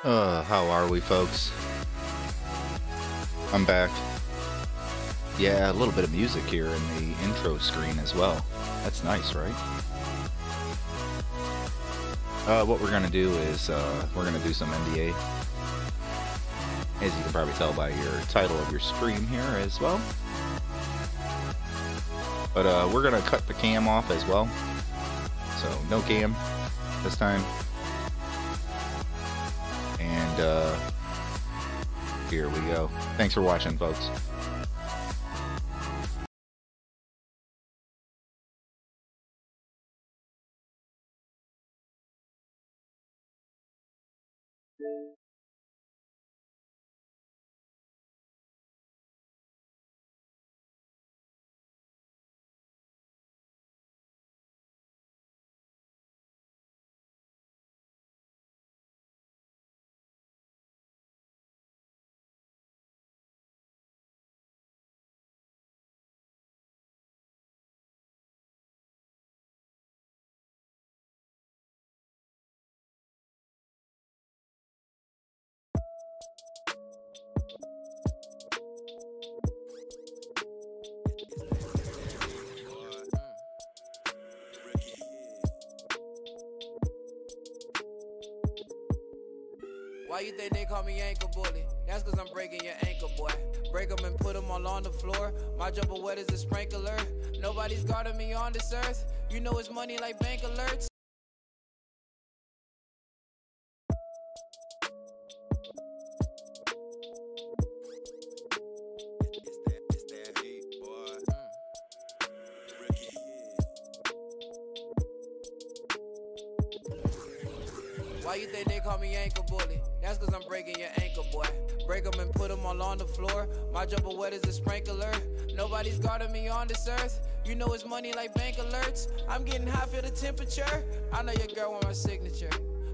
How are we, folks? I'm back. Yeah, a little bit of music here in the intro screen as well. That's nice, right? What we're gonna do is, we're gonna do some NBA. As you can probably tell by your title of your stream here as well. But, we're gonna cut the cam off as well. So, no cam this time. And, here we go. Thanks for watching, folks. Why you think they call me ankle bully? That's cause I'm breaking your ankle, boy. Break them and put them all on the floor. My jumper wet as a sprinkler. Nobody's guarding me on this earth. You know it's money like bank alerts. Why you think they call me ankle bully? That's cause I'm breaking your ankle, boy. Break them and put them all on the floor. My jumper wet as a sprinkler. Nobody's guarding me on this earth. You know it's money like bank alerts. I'm getting high for the temperature. I know your girl want my signature.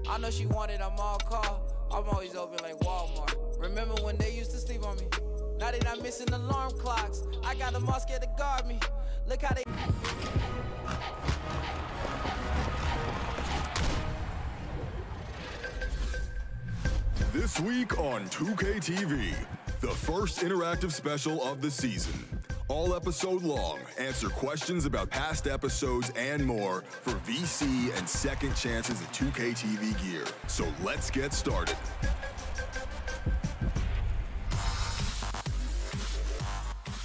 I know she want it, I'm all call. I'm always open like Walmart. Remember when they used to sleep on me? Now they not missing alarm clocks. I got them all scared to guard me. Look how they... This week on 2K TV, the first interactive special of the season. All episode long, answer questions about past episodes and more for VC and second chances at 2K TV gear. So let's get started.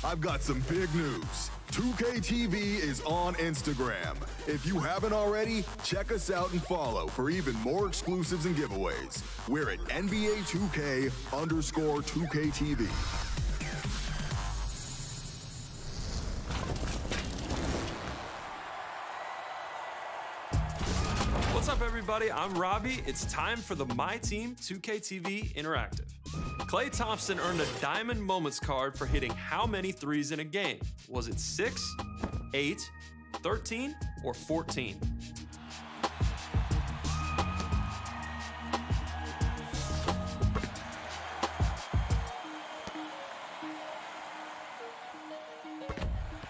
I've got some big news. 2K TV is on Instagram. If you haven't already, check us out and follow for even more exclusives and giveaways. We're at NBA 2K_2K TV. What's up, everybody? I'm Robbie. It's time for the My Team 2K TV Interactive. Klay Thompson earned a Diamond Moments card for hitting how many threes in a game? Was it 6, 8, 13, or 14?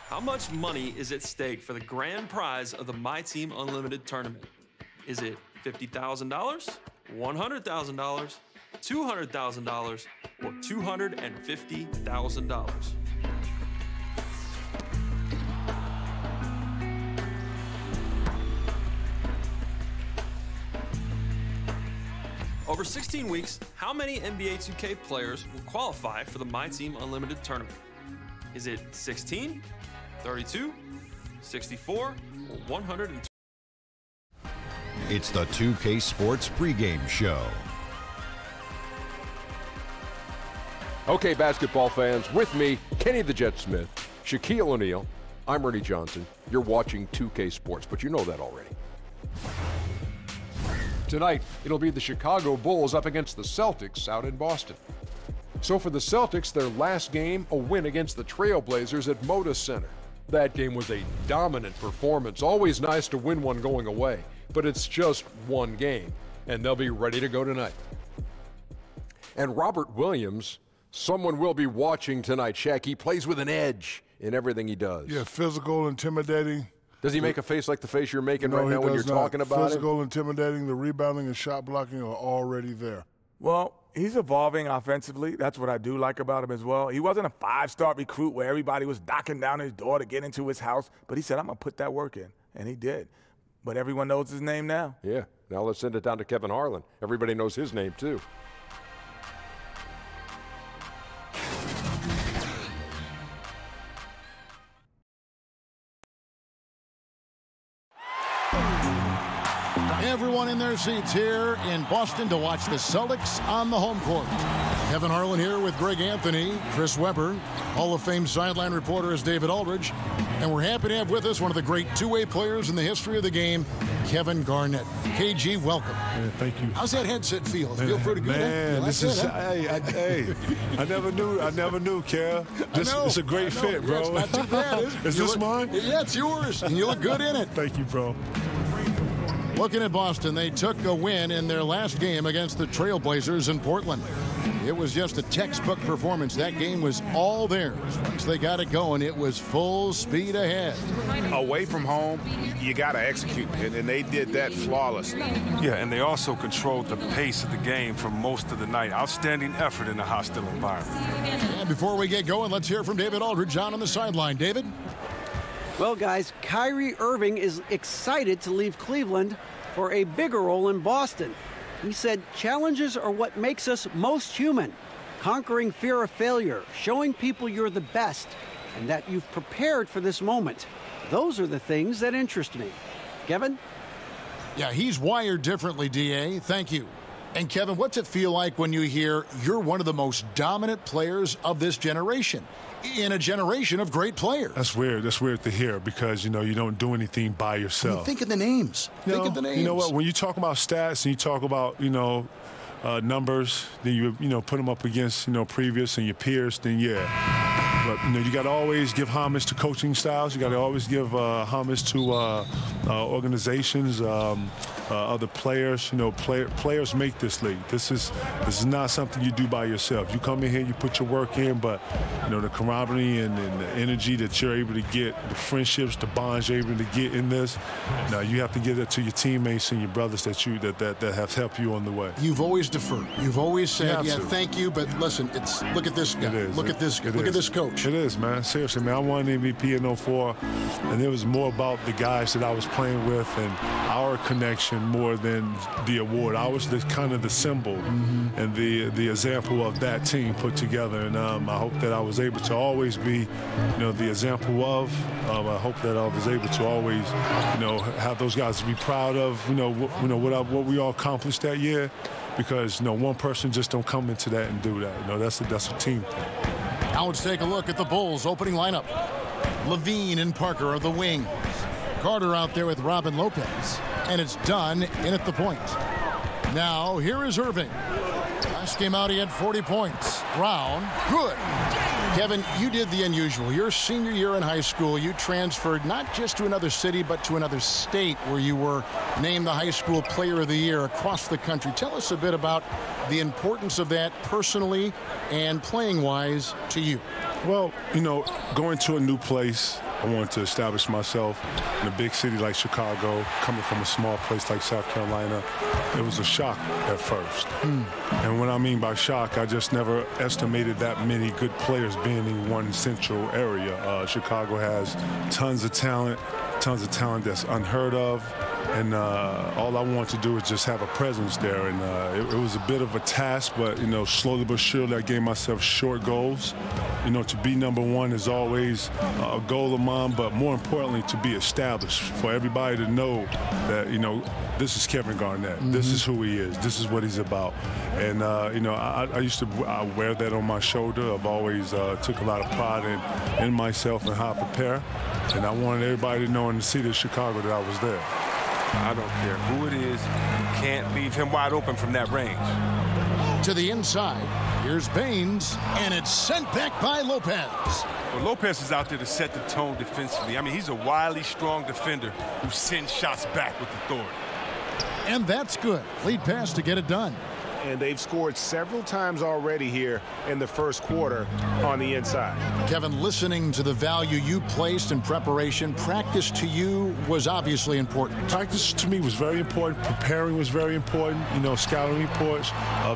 How much money is at stake for the grand prize of the My Team Unlimited tournament? Is it $50,000, $100,000, $200,000, or $250,000? Over 16 weeks, how many NBA 2K players will qualify for the My Team Unlimited tournament? Is it 16, 32, 64, or 120? It's the 2K Sports pregame show. Okay, basketball fans, with me, Kenny the Jet Smith, Shaquille O'Neal, I'm Ernie Johnson. You're watching 2K Sports, but you know that already. Tonight, it'll be the Chicago Bulls up against the Celtics out in Boston. So for the Celtics, their last game, a win against the Trailblazers at Moda Center. That game was a dominant performance. Always nice to win one going away, but it's just one game, and they'll be ready to go tonight. And Robert Williams, someone will be watching tonight, Shaq. He plays with an edge in everything he does. Yeah, physical, intimidating. Does he make a face like the face you're making right now when you're talking about it? Physical, intimidating, the rebounding and shot blocking are already there. Well, he's evolving offensively. That's what I do like about him as well. He wasn't a 5-star recruit where everybody was knocking down his door to get into his house, but he said, I'm going to put that work in, and he did. But everyone knows his name now. Yeah, now let's send it down to Kevin Harlan. Everybody knows his name, too. Everyone in their seats here in Boston to watch the Celtics on the home court. Kevin Harlan here with Greg Anthony, Chris Webber. Hall of Fame sideline reporter is David Aldridge. And we're happy to have with us one of the great two-way players in the history of the game, Kevin Garnett. KG, welcome. Man, thank you. How's that headset feel? Does it feel pretty good? Man, this is, hey, I never knew, Kev. It's a great fit, bro. Yeah, it's not too bad, is it? Is this mine? Yeah, it's yours, and you look good in it. Thank you, bro. Looking at Boston, they took a win in their last game against the Trailblazers in Portland. It was just a textbook performance. That game was all theirs. Once they got it going, it was full speed ahead. Away from home, you got to execute, and they did that flawlessly. Yeah, and they also controlled the pace of the game for most of the night. Outstanding effort in a hostile environment. And before we get going, let's hear from David Aldridge on the sideline. David? Well, guys, Kyrie Irving is excited to leave Cleveland for a bigger role in Boston. He said, challenges are what makes us most human. Conquering fear of failure, showing people you're the best, and that you've prepared for this moment. Those are the things that interest me. Kevin? Yeah, he's wired differently, D.A. Thank you. And Kevin, what's it feel like when you hear you're one of the most dominant players of this generation? In a generation of great players. That's weird. That's weird to hear because, you don't do anything by yourself. Think of the names. Think of the names. You know what? When you talk about stats and you talk about, numbers, then you put them up against, previous and your peers, then yeah. But, you got to always give homage to coaching styles. You got to always give homage to organizations, other players. Players make this league. This is not something you do by yourself. You come in here, you put your work in, but, the camaraderie and the energy that you're able to get, the friendships, the bonds you're able to get in this, now you have to give that to your teammates and your brothers that have helped you on the way. You've always deferred. You've always said, thank you, but listen, look at this guy. Look at this coach. It is, man. Seriously, man. I won MVP in 04, and it was more about the guys that I was playing with and our connection more than the award. I was kind of the symbol and the example of that team put together, and I hope that I was able to always be, the example of. I hope that I was able to always, have those guys to be proud of, what we all accomplished that year, because one person just don't come into that and do that. That's a team thing. Now let's take a look at the Bulls' opening lineup. Levine and Parker are the wings. Carter out there with Robin Lopez. And it's done in at the point. Now here is Irving. Last game out he had 40 points. Brown, good. Kevin, you did the unusual. Your senior year in high school, you transferred not just to another city, but to another state where you were named the high school player of the year across the country. Tell us a bit about the importance of that personally and playing-wise to you. Well, going to a new place, I wanted to establish myself in a big city like Chicago, coming from a small place like South Carolina. It was a shock at first. And what I mean by shock, I just never estimated that many good players being in one central area. Chicago has tons of talent that's unheard of. And all I wanted to do is just have a presence there. And it was a bit of a task, but, slowly but surely I gave myself short goals. To be number one is always a goal of mine, but more importantly, to be established, for everybody to know that, this is Kevin Garnett. This is who he is. This is what he's about. And, I used to wear that on my shoulder. I've always took a lot of pride in myself and how I prepare. And I wanted everybody to know in the city of Chicago that I was there. I don't care who it is. You can't leave him wide open from that range. To the inside, here's Baines, and it's sent back by Lopez. Well, Lopez is out there to set the tone defensively. I mean, he's a wily, strong defender who sends shots back with authority. And that's good. Lead pass to get it done. and they've scored several times already here in the first quarter on the inside. Kevin, listening to the value you placed in preparation, practice to you was obviously important. Practice to me was very important. Preparing was very important. You know, scouting reports,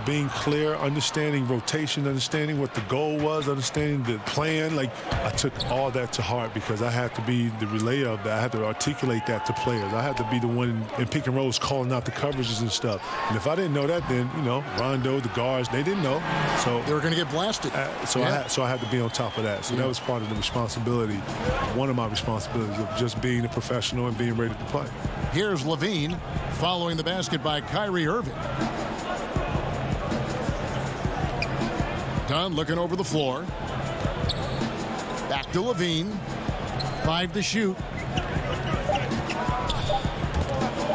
being clear, understanding rotation, understanding what the goal was, understanding the plan. Like, I took all that to heart because I had to be the relayer of that. I had to articulate that to players. I had to be the one in pick and rolls calling out the coverages and stuff. And if I didn't know that, then, you know, Rondo, the guards, they didn't know. So they were going to get blasted. So I had to be on top of that. So that was part of the responsibility, one of my responsibilities of just being a professional and being ready to play. Here's Levine following the basket by Kyrie Irving. Dunn looking over the floor. Back to Levine. 5 to shoot.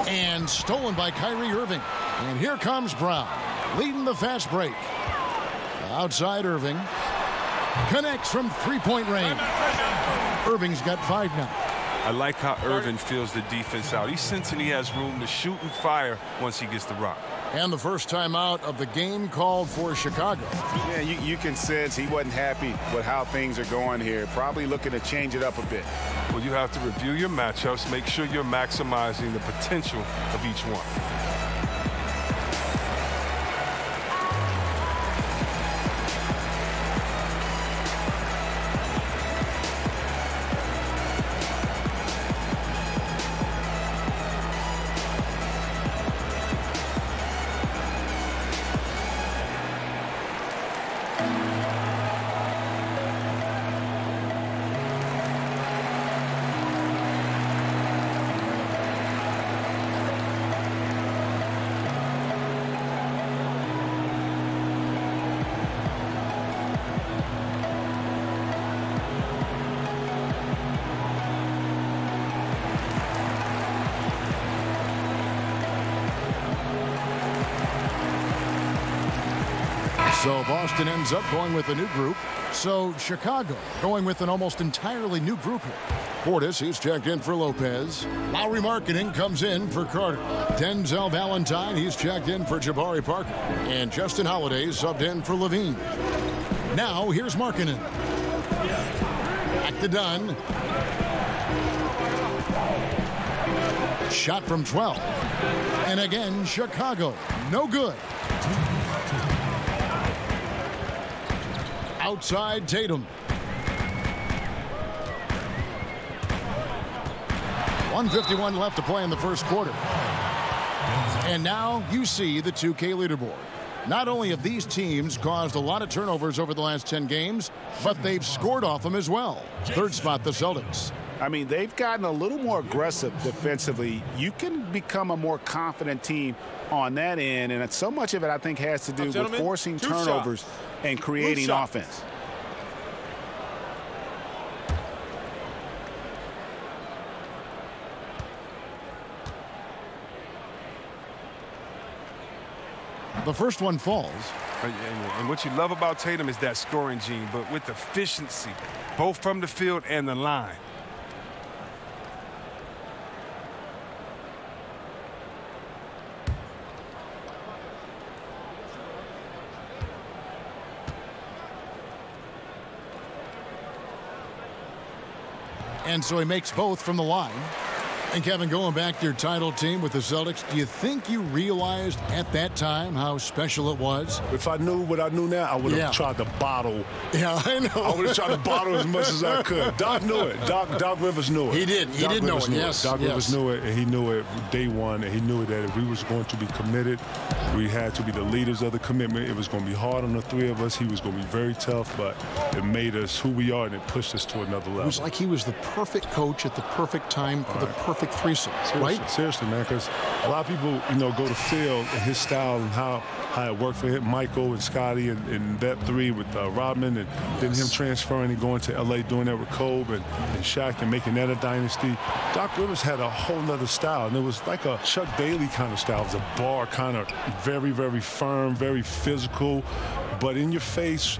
And stolen by Kyrie Irving. And here comes Brown, leading the fast break. Outside Irving. Connects from three-point range. Irving's got 5 now. I like how Irving feels the defense out. He's sensing he has room to shoot and fire once he gets the rock. And the first time out of the game called for Chicago. Yeah, you can sense he wasn't happy with how things are going here. Probably looking to change it up a bit. Well, you have to review your matchups, make sure you're maximizing the potential of each one. So Boston ends up going with a new group. So Chicago going with an almost entirely new group here. Portis, he's checked in for Lopez. Lowry Markkanen comes in for Carter. Denzel Valentine, he's checked in for Jabari Parker. And Justin Holiday subbed in for Levine. Now here's Markkanen. Back to Dunn. Shot from 12. And again, Chicago. No good. Outside Tatum. 1:51 left to play in the first quarter. And now you see the 2K leaderboard. Not only have these teams caused a lot of turnovers over the last 10 games, but they've scored off them as well. Third spot, the Celtics. I mean, they've gotten a little more aggressive defensively. You can become a more confident team on that end, and so much of it, I think, has to do with forcing turnovers and creating offense. The first one falls. And what you love about Tatum is that scoring gene, but with efficiency, both from the field and the line. And so he makes both from the line. And Kevin, going back to your title team with the Celtics, do you think you realized at that time how special it was? If I knew what I knew now, I would have tried to bottle. Yeah, I know. I would have tried to bottle as much as I could. Doc knew it. Doc Rivers knew it. He did. He did know it, yes. Doc Rivers knew it, and he knew it day one, and he knew that if we was going to be committed, we had to be the leaders of the commitment. It was going to be hard on the three of us. He was going to be very tough, but it made us who we are, and it pushed us to another level. It was like he was the perfect coach at the perfect time for the perfect threesome, right? Seriously, man, because a lot of people, go to Phil and his style and how it worked for him, Michael and Scotty and that three with Rodman, and then him transferring and going to L.A., doing that with Kobe and Shaq and making that a dynasty. Doc Rivers had a whole nother style, and it was like a Chuck Daly kind of style. It was a bar kind of very, very firm, very physical, but in your face,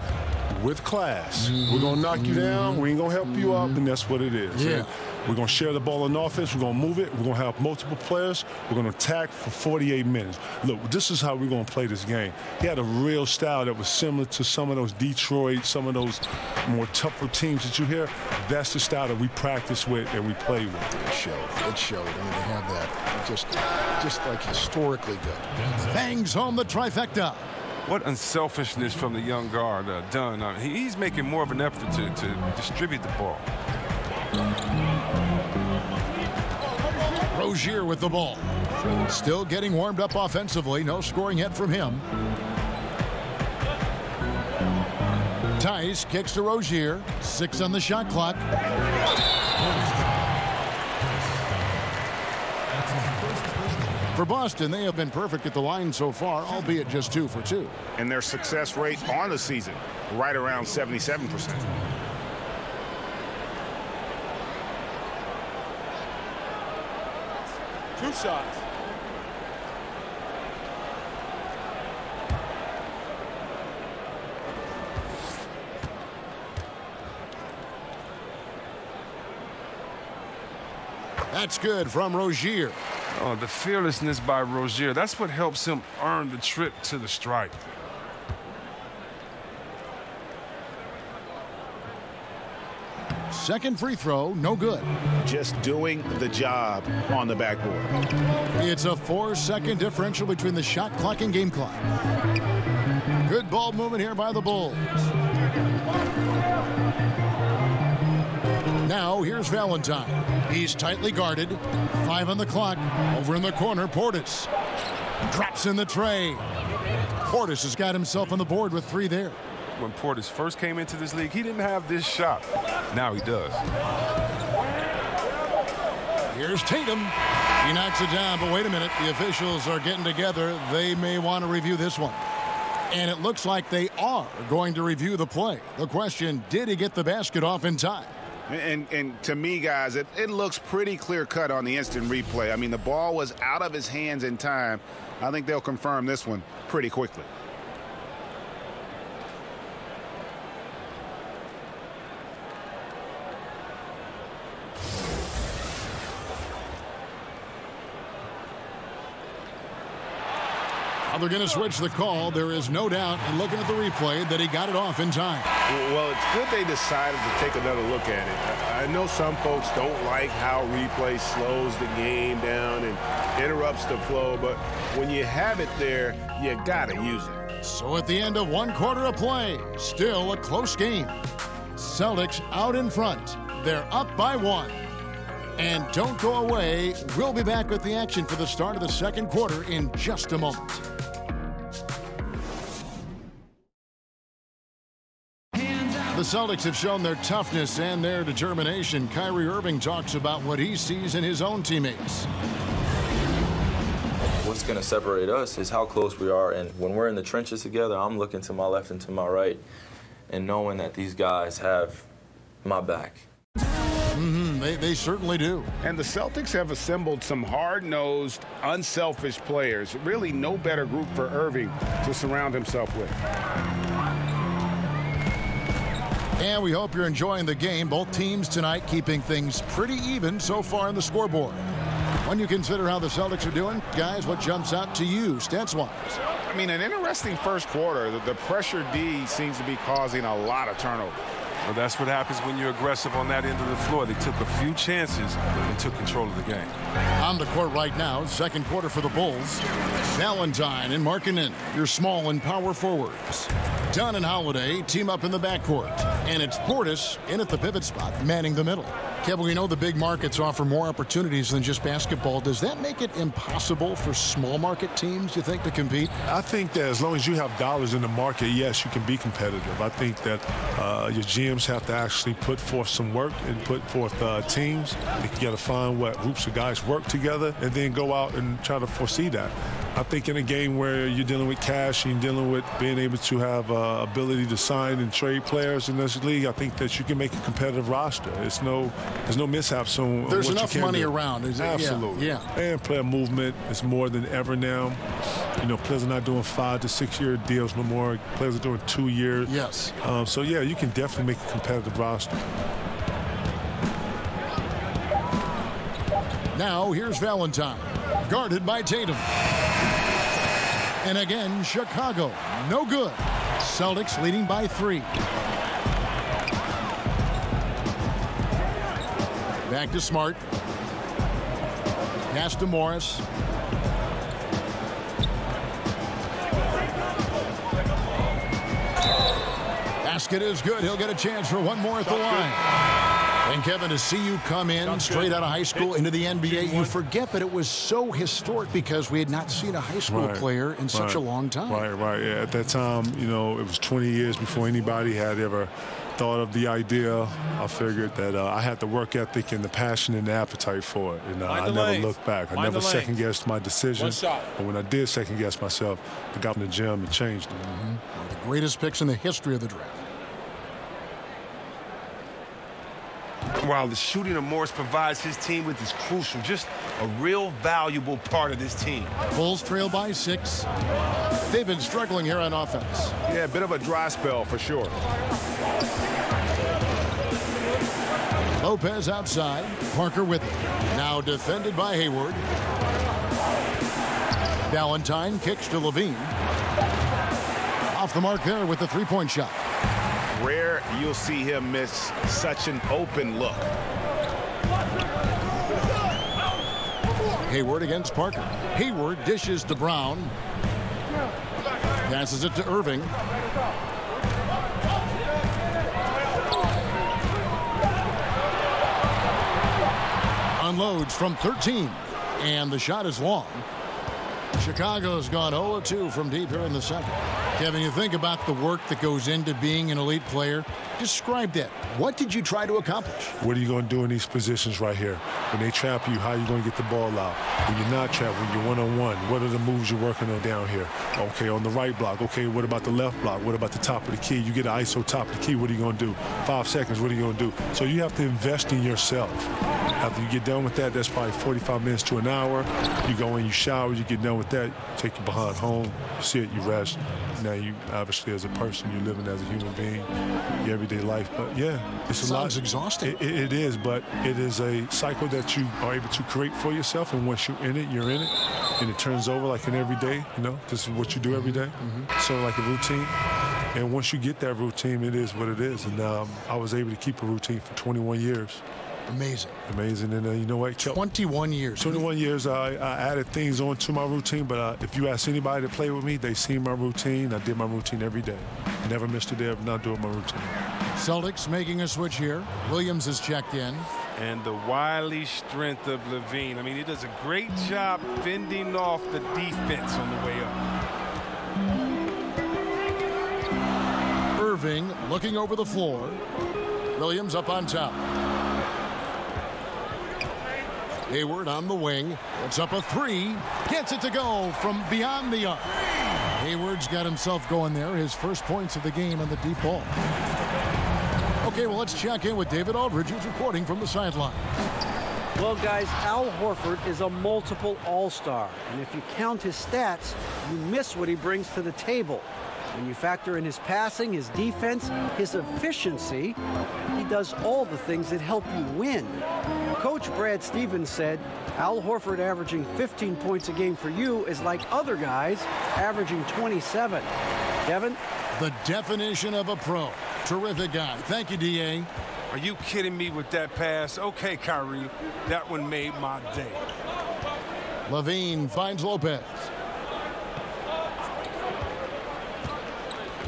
with class. We're going to knock you down. We ain't going to help you up, and that's what it is. Yeah. And we're going to share the ball on offense. We're going to move it. We're going to have multiple players. We're going to attack for 48 minutes. Look, this is how we're going to play this game. He had a real style that was similar to some of those Detroit, some of those more tougher teams that you hear. That's the style that we practice with and we play with. It showed. It showed. I mean, they have that just like historically good. Bangs home the trifecta. What unselfishness from the young guard, Dunn. He's making more of an effort to distribute the ball. Rozier with the ball. Still getting warmed up offensively. No scoring yet from him. Tice kicks to Rozier. 6 on the shot clock. For Boston, they have been perfect at the line so far, albeit just 2 for 2. And their success rate on the season, right around 77%. 2 shots. That's good from Rozier. Oh, the fearlessness by Rozier. That's what helps him earn the trip to the stripe. Second free throw, no good. Just doing the job on the backboard. It's a 4-second differential between the shot clock and game clock. Good ball movement here by the Bulls. Now here's Valentine. He's tightly guarded. 5 on the clock. Over in the corner, Portis. Drops in the tray. Portis has got himself on the board with 3 there. When Portis first came into this league, he didn't have this shot. Now he does. Here's Tatum. He knocks it down, but wait a minute. The officials are getting together. They may want to review this one. And it looks like they are going to review the play. The question, did he get the basket off in time? And to me, guys, it looks pretty clear-cut on the instant replay. I mean, the ball was out of his hands in time. I think they'll confirm this one pretty quickly. They're going to switch the call. There is no doubt, in looking at the replay, that he got it off in time. Well, it's good they decided to take another look at it. I know some folks don't like how replay slows the game down and interrupts the flow, but when you have it there, you got to use it. So at the end of 1 quarter of play, still a close game. Celtics out in front. They're up by 1. And don't go away. We'll be back with the action for the start of the second quarter in just a moment. The Celtics have shown their toughness and their determination. Kyrie Irving talks about what he sees in his own teammates. What's going to separate us is how close we are. And when we're in the trenches together, I'm looking to my left and to my right and knowing that these guys have my back. They certainly do. And the Celtics have assembled some hard-nosed, unselfish players. Really no better group for Irving to surround himself with. And we hope you're enjoying the game. Both teams tonight keeping things pretty even so far on the scoreboard. When you consider how the Celtics are doing, guys, what jumps out to you, stats-wise? I mean, an interesting first quarter. The pressure D seems to be causing a lot of turnover. Well, that's what happens when you're aggressive on that end of the floor. They took a few chances and took control of the game. On the court right now, second quarter for the Bulls. Valentine and Markkanen, your small and power forwards. Dunn and Holiday team up in the backcourt. And it's Portis in at the pivot spot, manning the middle. Kevin, we know the big markets offer more opportunities than just basketball. Does that make it impossible for small market teams, you think, to compete? I think that as long as you have dollars in the market, yes, you can be competitive. I think that your GMs have to actually put forth some work and put forth teams. You got to find what groups of guys work together and then go out and try to foresee that. I think in a game where you're dealing with cash and you're dealing with being able to have ability to sign and trade players in this league, I think that you can make a competitive roster. There's no mishaps on There's what enough you can money do. around. Absolutely. Yeah. And player movement is more than ever now. You know, players are not doing 5 to 6 year deals no more. Players are doing 2 years. Yes. So, yeah, you can definitely make a competitive roster. Now here's Valentine, guarded by Tatum. And again, Chicago, no good. Celtics leading by 3. Back to Smart. Pass to Morris. Basket is good. He'll get a chance for one more at the line. And Kevin, to see you come in straight out of high school into the NBA, you forget that it was so historic because we had not seen a high school player in such a long time. Right. Yeah, at that time, you know, it was 20 years before anybody had ever thought of the idea. I figured that I had the work ethic and the passion and the appetite for it. And I never looked back. I never second-guessed my decisions. But when I did second-guess myself, I got in the gym and changed it. One of the greatest picks in the history of the draft. While the shooting of Morris provides his team with is crucial, just a real valuable part of this team. Bulls trail by 6. They've been struggling here on offense. Yeah, a bit of a dry spell for sure. Lopez outside. Parker with it. Now defended by Hayward. Valentine kicks to Levine. Off the mark there with the three-point shot. Rare you'll see him miss such an open look. Hayward against Parker. Hayward dishes to Brown. Passes it to Irving. Unloads from 13. And the shot is long. Chicago's gone 0-2 from deep here in the second. Kevin, you think about the work that goes into being an elite player. Describe that. What did you try to accomplish? What are you going to do in these positions right here? When they trap you, how are you going to get the ball out? When you're not trapped, when you're one-on-one, what are the moves you're working on down here? Okay, on the right block. Okay, what about the left block? What about the top of the key? You get an ISO top of the key, what are you going to do? 5 seconds, what are you going to do? So you have to invest in yourself. After you get done with that, that's probably 45 minutes to an hour. You go in, you shower, you get done with that, take your behind home, you sit, you rest. Now you, obviously, as a person, you're living as a human being, your everyday life. But yeah, it's a lot. Sounds exhausting. It is, but it is a cycle that you are able to create for yourself. And once you're in it, and it turns over like an every day. You know, this is what you do every day. So like a routine. And once you get that routine, it is what it is. And I was able to keep a routine for 21 years. Amazing. Amazing. And you know what? 21 years. 21 years. I added things on to my routine, but if you ask anybody to play with me, they see my routine. I did my routine every day. Never missed a day of not doing my routine. Celtics making a switch here. Williams is checked in. And the wily strength of Levine. I mean, he does a great job fending off the defense on the way up. Irving looking over the floor. Williams up on top. Hayward on the wing. It's up a 3. Gets it to go from beyond the arc. Hayward's got himself going there. His first points of the game on the deep ball. Okay, well, let's check in with David Aldridge, who's reporting from the sideline. Well, guys, Al Horford is a multiple all-star. And if you count his stats, you miss what he brings to the table. When you factor in his passing, his defense, his efficiency, he does all the things that help you win. Coach Brad Stevens said, Al Horford averaging 15 points a game for you is like other guys averaging 27. Kevin? The definition of a pro. Terrific guy. Thank you, D.A. Are you kidding me with that pass? Okay, Kyrie. That one made my day. Levine finds Lopez.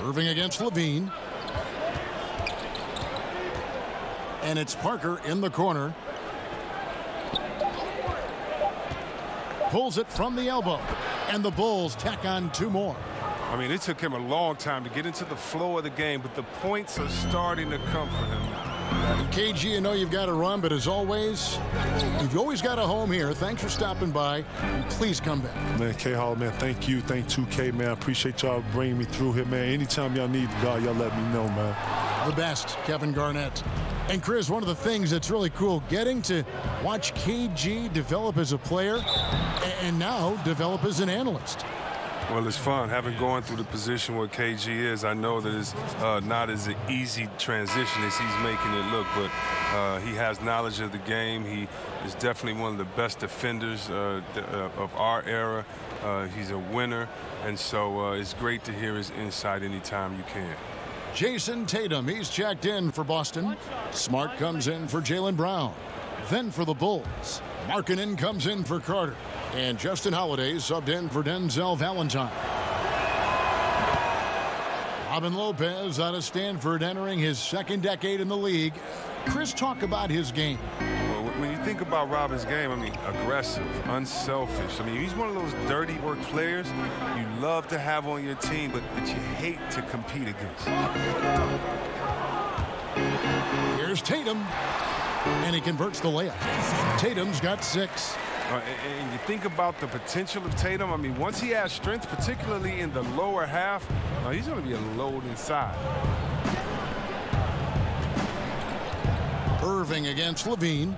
Irving against Levine. And it's Parker in the corner. Pulls it from the elbow. And the Bulls tack on 2 more. I mean, it took him a long time to get into the flow of the game, but the points are starting to come for him now. KG, I know you've got to run, but as always, you've always got a home here. Thanks for stopping by, and please come back. Man, K-Hall, man, thank you. Thank 2K, man. I appreciate y'all bringing me through here, man. Anytime y'all need God, y'all let me know, man. The best, Kevin Garnett. And Chris, one of the things that's really cool, getting to watch KG develop as a player and now develop as an analyst. Well, it's fun. Having gone through the position where KG is, I know that it's not as an easy transition as he's making it look, but he has knowledge of the game. He is definitely one of the best defenders of our era. He's a winner, and so it's great to hear his insight anytime you can. Jason Tatum, he's checked in for Boston. Smart comes in for Jaylen Brown. Then for the Bulls, Markkanen comes in for Carter. And Justin Holiday subbed in for Denzel Valentine. Robin Lopez out of Stanford, entering his second decade in the league. Chris, talk about his game. Well, when you think about Robin's game, I mean, aggressive, unselfish. I mean, he's one of those dirty work players you love to have on your team, but that you hate to compete against. Here's Tatum, and he converts the layup. Tatum's got 6. And you think about the potential of Tatum. I mean, once he has strength, particularly in the lower half, he's going to be a load inside. Irving against Levine.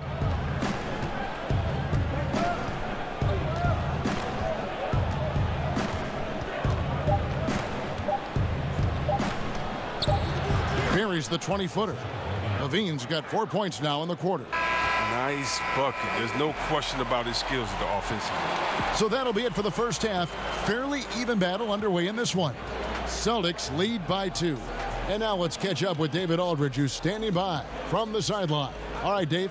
Buries the 20-footer. Levine's got 4 points now in the quarter. Nice bucket. There's no question about his skills at the offensive. So that'll be it for the first half. Fairly even battle underway in this one. Celtics lead by 2. And now let's catch up with David Aldridge, who's standing by from the sideline. All right, Dave.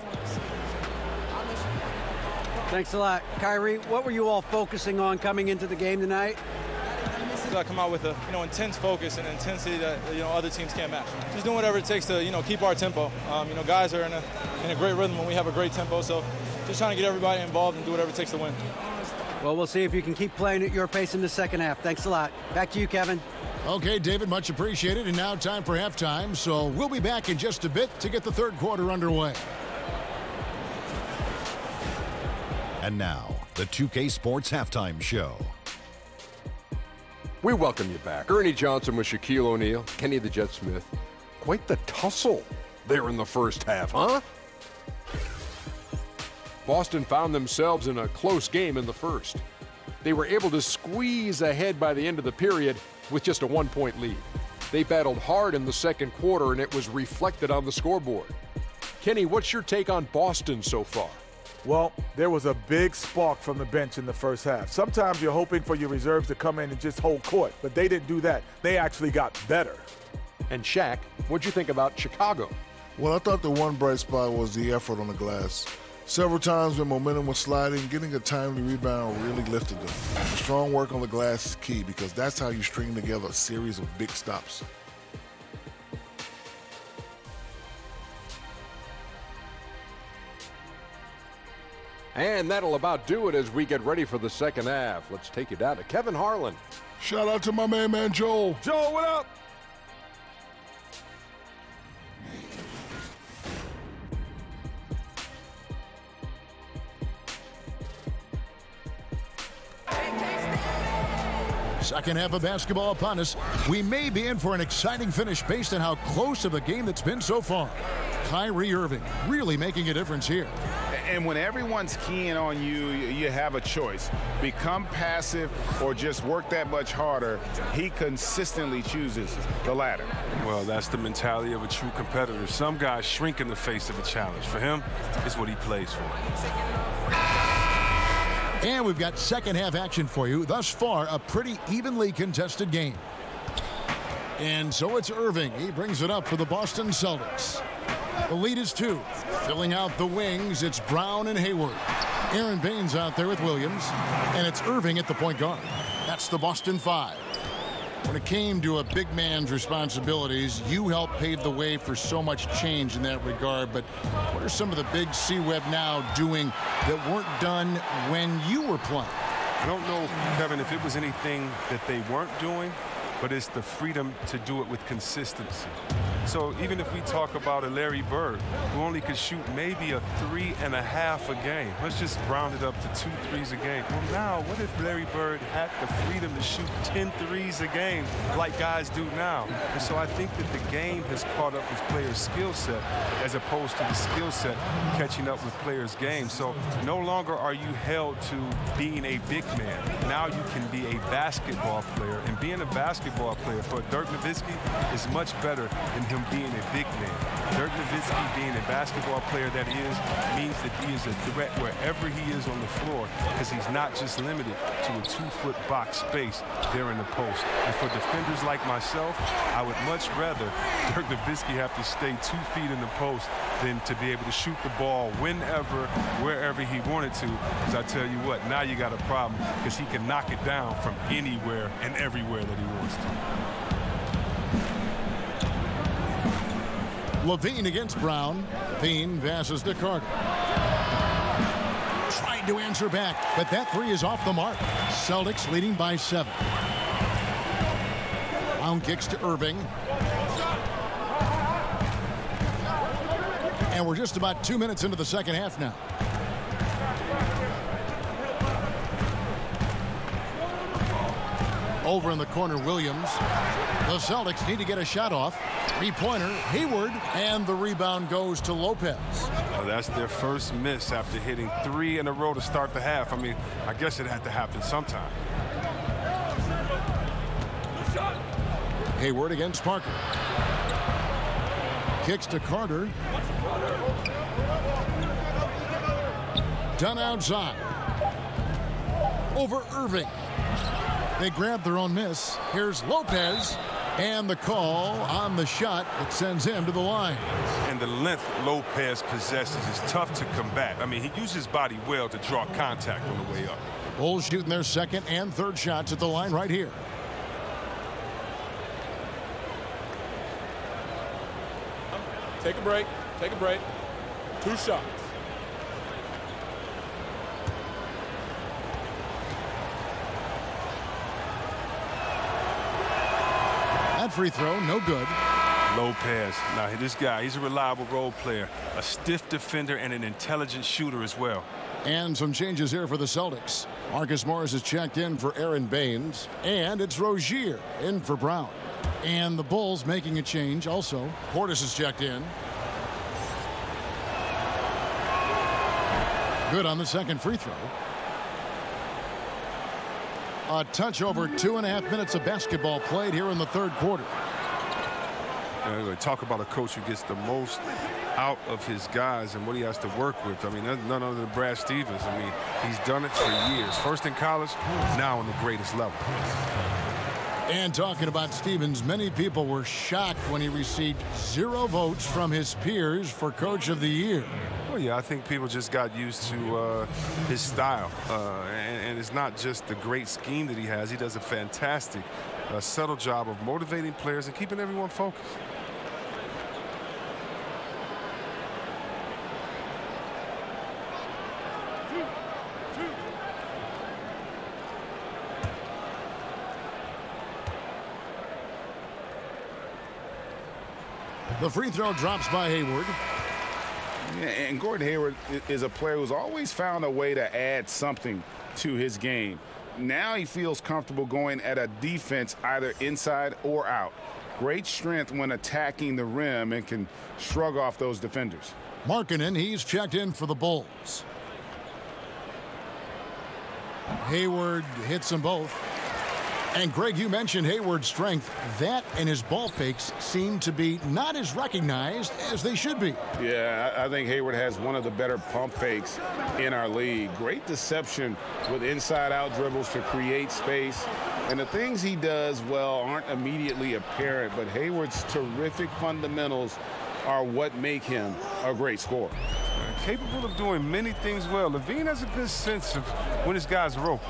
Thanks a lot. Kyrie, what were you all focusing on coming into the game tonight? I come out with a intense focus and intensity that other teams can't match. Just doing whatever it takes to keep our tempo. Guys are in a great rhythm when we have a great tempo. So just trying to get everybody involved and do whatever it takes to win. Well, we'll see if you can keep playing at your pace in the second half. Thanks a lot. Back to you, Kevin. Okay, David, much appreciated. And now time for halftime. So we'll be back in just a bit to get the third quarter underway. And now, the 2K Sports Halftime Show. We welcome you back. Ernie Johnson with Shaquille O'Neal, Kenny the Jet Smith. Quite the tussle there in the first half, huh? Boston found themselves in a close game in the first. They were able to squeeze ahead by the end of the period with just a 1-point lead. They battled hard in the second quarter, and it was reflected on the scoreboard. Kenny, what's your take on Boston so far? Well, there was a big spark from the bench in the first half. Sometimes you're hoping for your reserves to come in and just hold court, but they didn't do that. They actually got better. And Shaq, what'd you think about Chicago? Well, I thought the one bright spot was the effort on the glass. Several times when momentum was sliding, getting a timely rebound really lifted them. The strong work on the glass is key because that's how you string together a series of big stops. And that'll about do it as we get ready for the second half. Let's take you down to Kevin Harlan. Shout out to my man Joel. Joel, what up? Second half of basketball upon us. We may be in for an exciting finish based on how close of a game that's been so far. Kyrie Irving really making a difference here. And when everyone's keying on you, you have a choice. Become passive or just work that much harder. He consistently chooses the latter. Well, that's the mentality of a true competitor. Some guys shrink in the face of a challenge. For him, it's what he plays for. And we've got second half action for you. Thus far, a pretty evenly contested game. And so it's Irving. He brings it up for the Boston Celtics. The lead is 2. Filling out the wings, it's Brown and Hayward. Aaron Baines out there with Williams. And it's Irving at the point guard. That's the Boston 5. When it came to a big man's responsibilities, you helped pave the way for so much change in that regard. But what are some of the big C-Web now doing that weren't done when you were playing? I don't know, Kevin, if it was anything that they weren't doing, but it's the freedom to do it with consistency. So even if we talk about a Larry Bird, who only could shoot maybe a 3.5 a game, let's just round it up to 2 threes a game. Well, now, what if Larry Bird had the freedom to shoot 10 threes a game like guys do now? And so I think that the game has caught up with players' skill set as opposed to the skill set catching up with players' games. So no longer are you held to being a big man. Now you can be a basketball player, and being a basketball player for Dirk Nowitzki is much better than him being a big man. Dirk Nowitzki being a basketball player that he is means that he is a threat wherever he is on the floor, because he's not just limited to a 2-foot box space there in the post. And for defenders like myself, I would much rather Dirk Nowitzki have to stay 2 feet in the post than to be able to shoot the ball whenever, wherever he wanted to. Because I tell you what, now you got a problem, because he can knock it down from anywhere and everywhere that he wants to. Levine against Brown. Levine passes to Carter. Tried to answer back, but that three is off the mark. Celtics leading by 7. Brown kicks to Irving. And we're just about 2 minutes into the second half now. Over in the corner, Williams. The Celtics need to get a shot off. Three-pointer, Hayward, and the rebound goes to Lopez. Well, that's their first miss after hitting 3 in a row to start the half. I mean, I guess it had to happen sometime. Hayward against Parker. Kicks to Carter. Done outside. Over Irving. They grab their own miss. Here's Lopez. And the call on the shot that sends him to the line. And the length Lopez possesses is tough to combat. I mean, he uses his body well to draw contact on the way up. Bulls shooting their second and third shots at the line right here. Take a break. Take a break. 2 shots. That free throw, no good. Lopez. Now, this guy, he's a reliable role player, a stiff defender, and an intelligent shooter as well. And some changes here for the Celtics. Marcus Morris is checked in for Aaron Baines. And it's Rozier in for Brown. And the Bulls making a change also. Portis is checked in. Good on the second free throw. A touch over 2.5 minutes of basketball played here in the third quarter. Talk about a coach who gets the most out of his guys and what he has to work with. I mean, that's none other than Brad Stevens. I mean, he's done it for years. First in college, now on the greatest level. And talking about Stevens, many people were shocked when he received 0 votes from his peers for Coach of the Year. Well, yeah, I think people just got used to his style. And it's not just the great scheme that he has. He does a fantastic, subtle job of motivating players and keeping everyone focused. The free throw drops by Hayward. Yeah, and Gordon Hayward is a player who's always found a way to add something to his game. Now he feels comfortable going at a defense either inside or out. Great strength when attacking the rim and can shrug off those defenders. Markkanen, he's checked in for the Bulls. Hayward hits them both. And Greg, you mentioned Hayward's strength. That and his ball fakes seem to be not as recognized as they should be. Yeah, I think Hayward has one of the better pump fakes in our league. Great deception with inside-out dribbles to create space. And the things he does well aren't immediately apparent, but Hayward's terrific fundamentals are what make him a great scorer. Capable of doing many things well. Levine has a good sense of when his guys are open.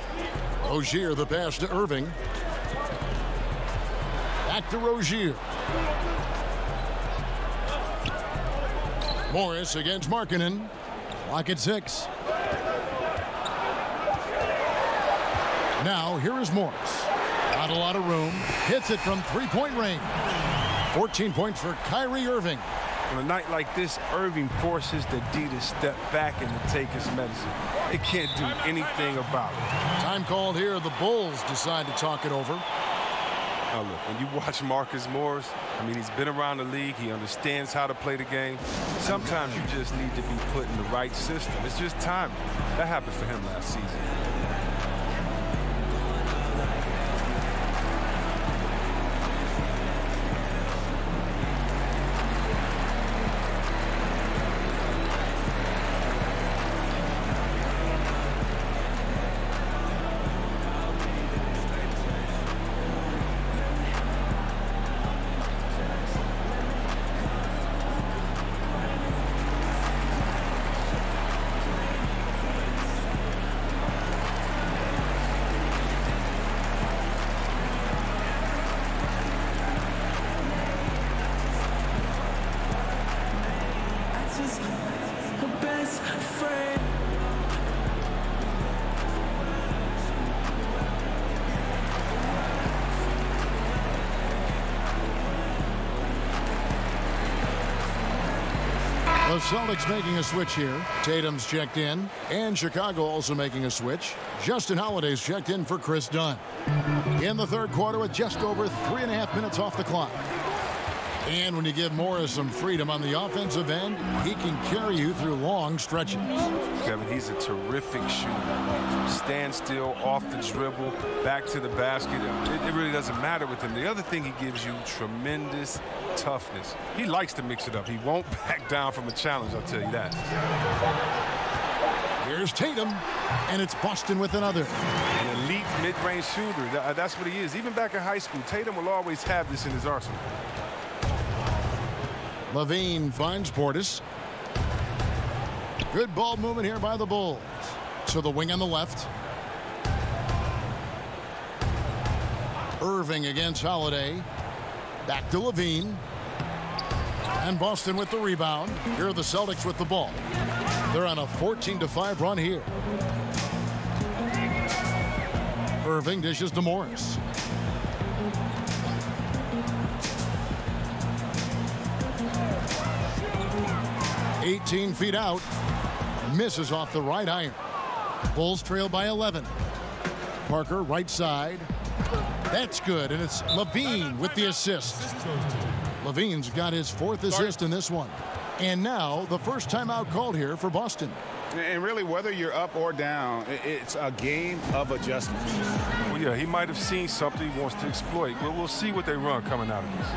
Rozier, the pass to Irving. Back to Rozier. Morris against Markkanen. Clock at 6. Now, here is Morris. Not a lot of room. Hits it from three-point range. 14 points for Kyrie Irving. On a night like this, Irving forces the D to step back and to take his medicine. They can't do anything about it. Time called here. The Bulls decide to talk it over. Now look, when you watch Marcus Morris, I mean, he's been around the league. He understands how to play the game. Sometimes you just need to be put in the right system. It's just timing. That happened for him last season. The Celtics making a switch here. Tatum's checked in, and Chicago also making a switch. Justin Holiday's checked in for Chris Dunn. In the third quarter with just over 3.5 minutes off the clock. And when you give Morris some freedom on the offensive end, he can carry you through long stretches. Kevin, he's a terrific shooter. Stand still, off the dribble, back to the basket. It really doesn't matter with him. The other thing, he gives you tremendous toughness. He likes to mix it up. He won't back down from a challenge, I'll tell you that. Here's Tatum, and it's Boston with another. An elite mid-range shooter. That's what he is. Even back in high school, Tatum will always have this in his arsenal. Levine finds Portis. Good ball movement here by the Bulls. So the wing on the left. Irving against Holiday. Back to Levine. And Boston with the rebound. Here are the Celtics with the ball. They're on a 14-5 run here. Irving dishes to Morris. "18 feet out." Misses off the right iron. Bulls trail by 11. Parker right side. That's good, and it's Levine with the assist. Levine's got his 4th assist in this one. And now the first timeout called here for Boston. And really, whether you're up or down, it's a game of adjustment. Well, yeah, he might have seen something he wants to exploit. Well, we'll see what they run coming out of this.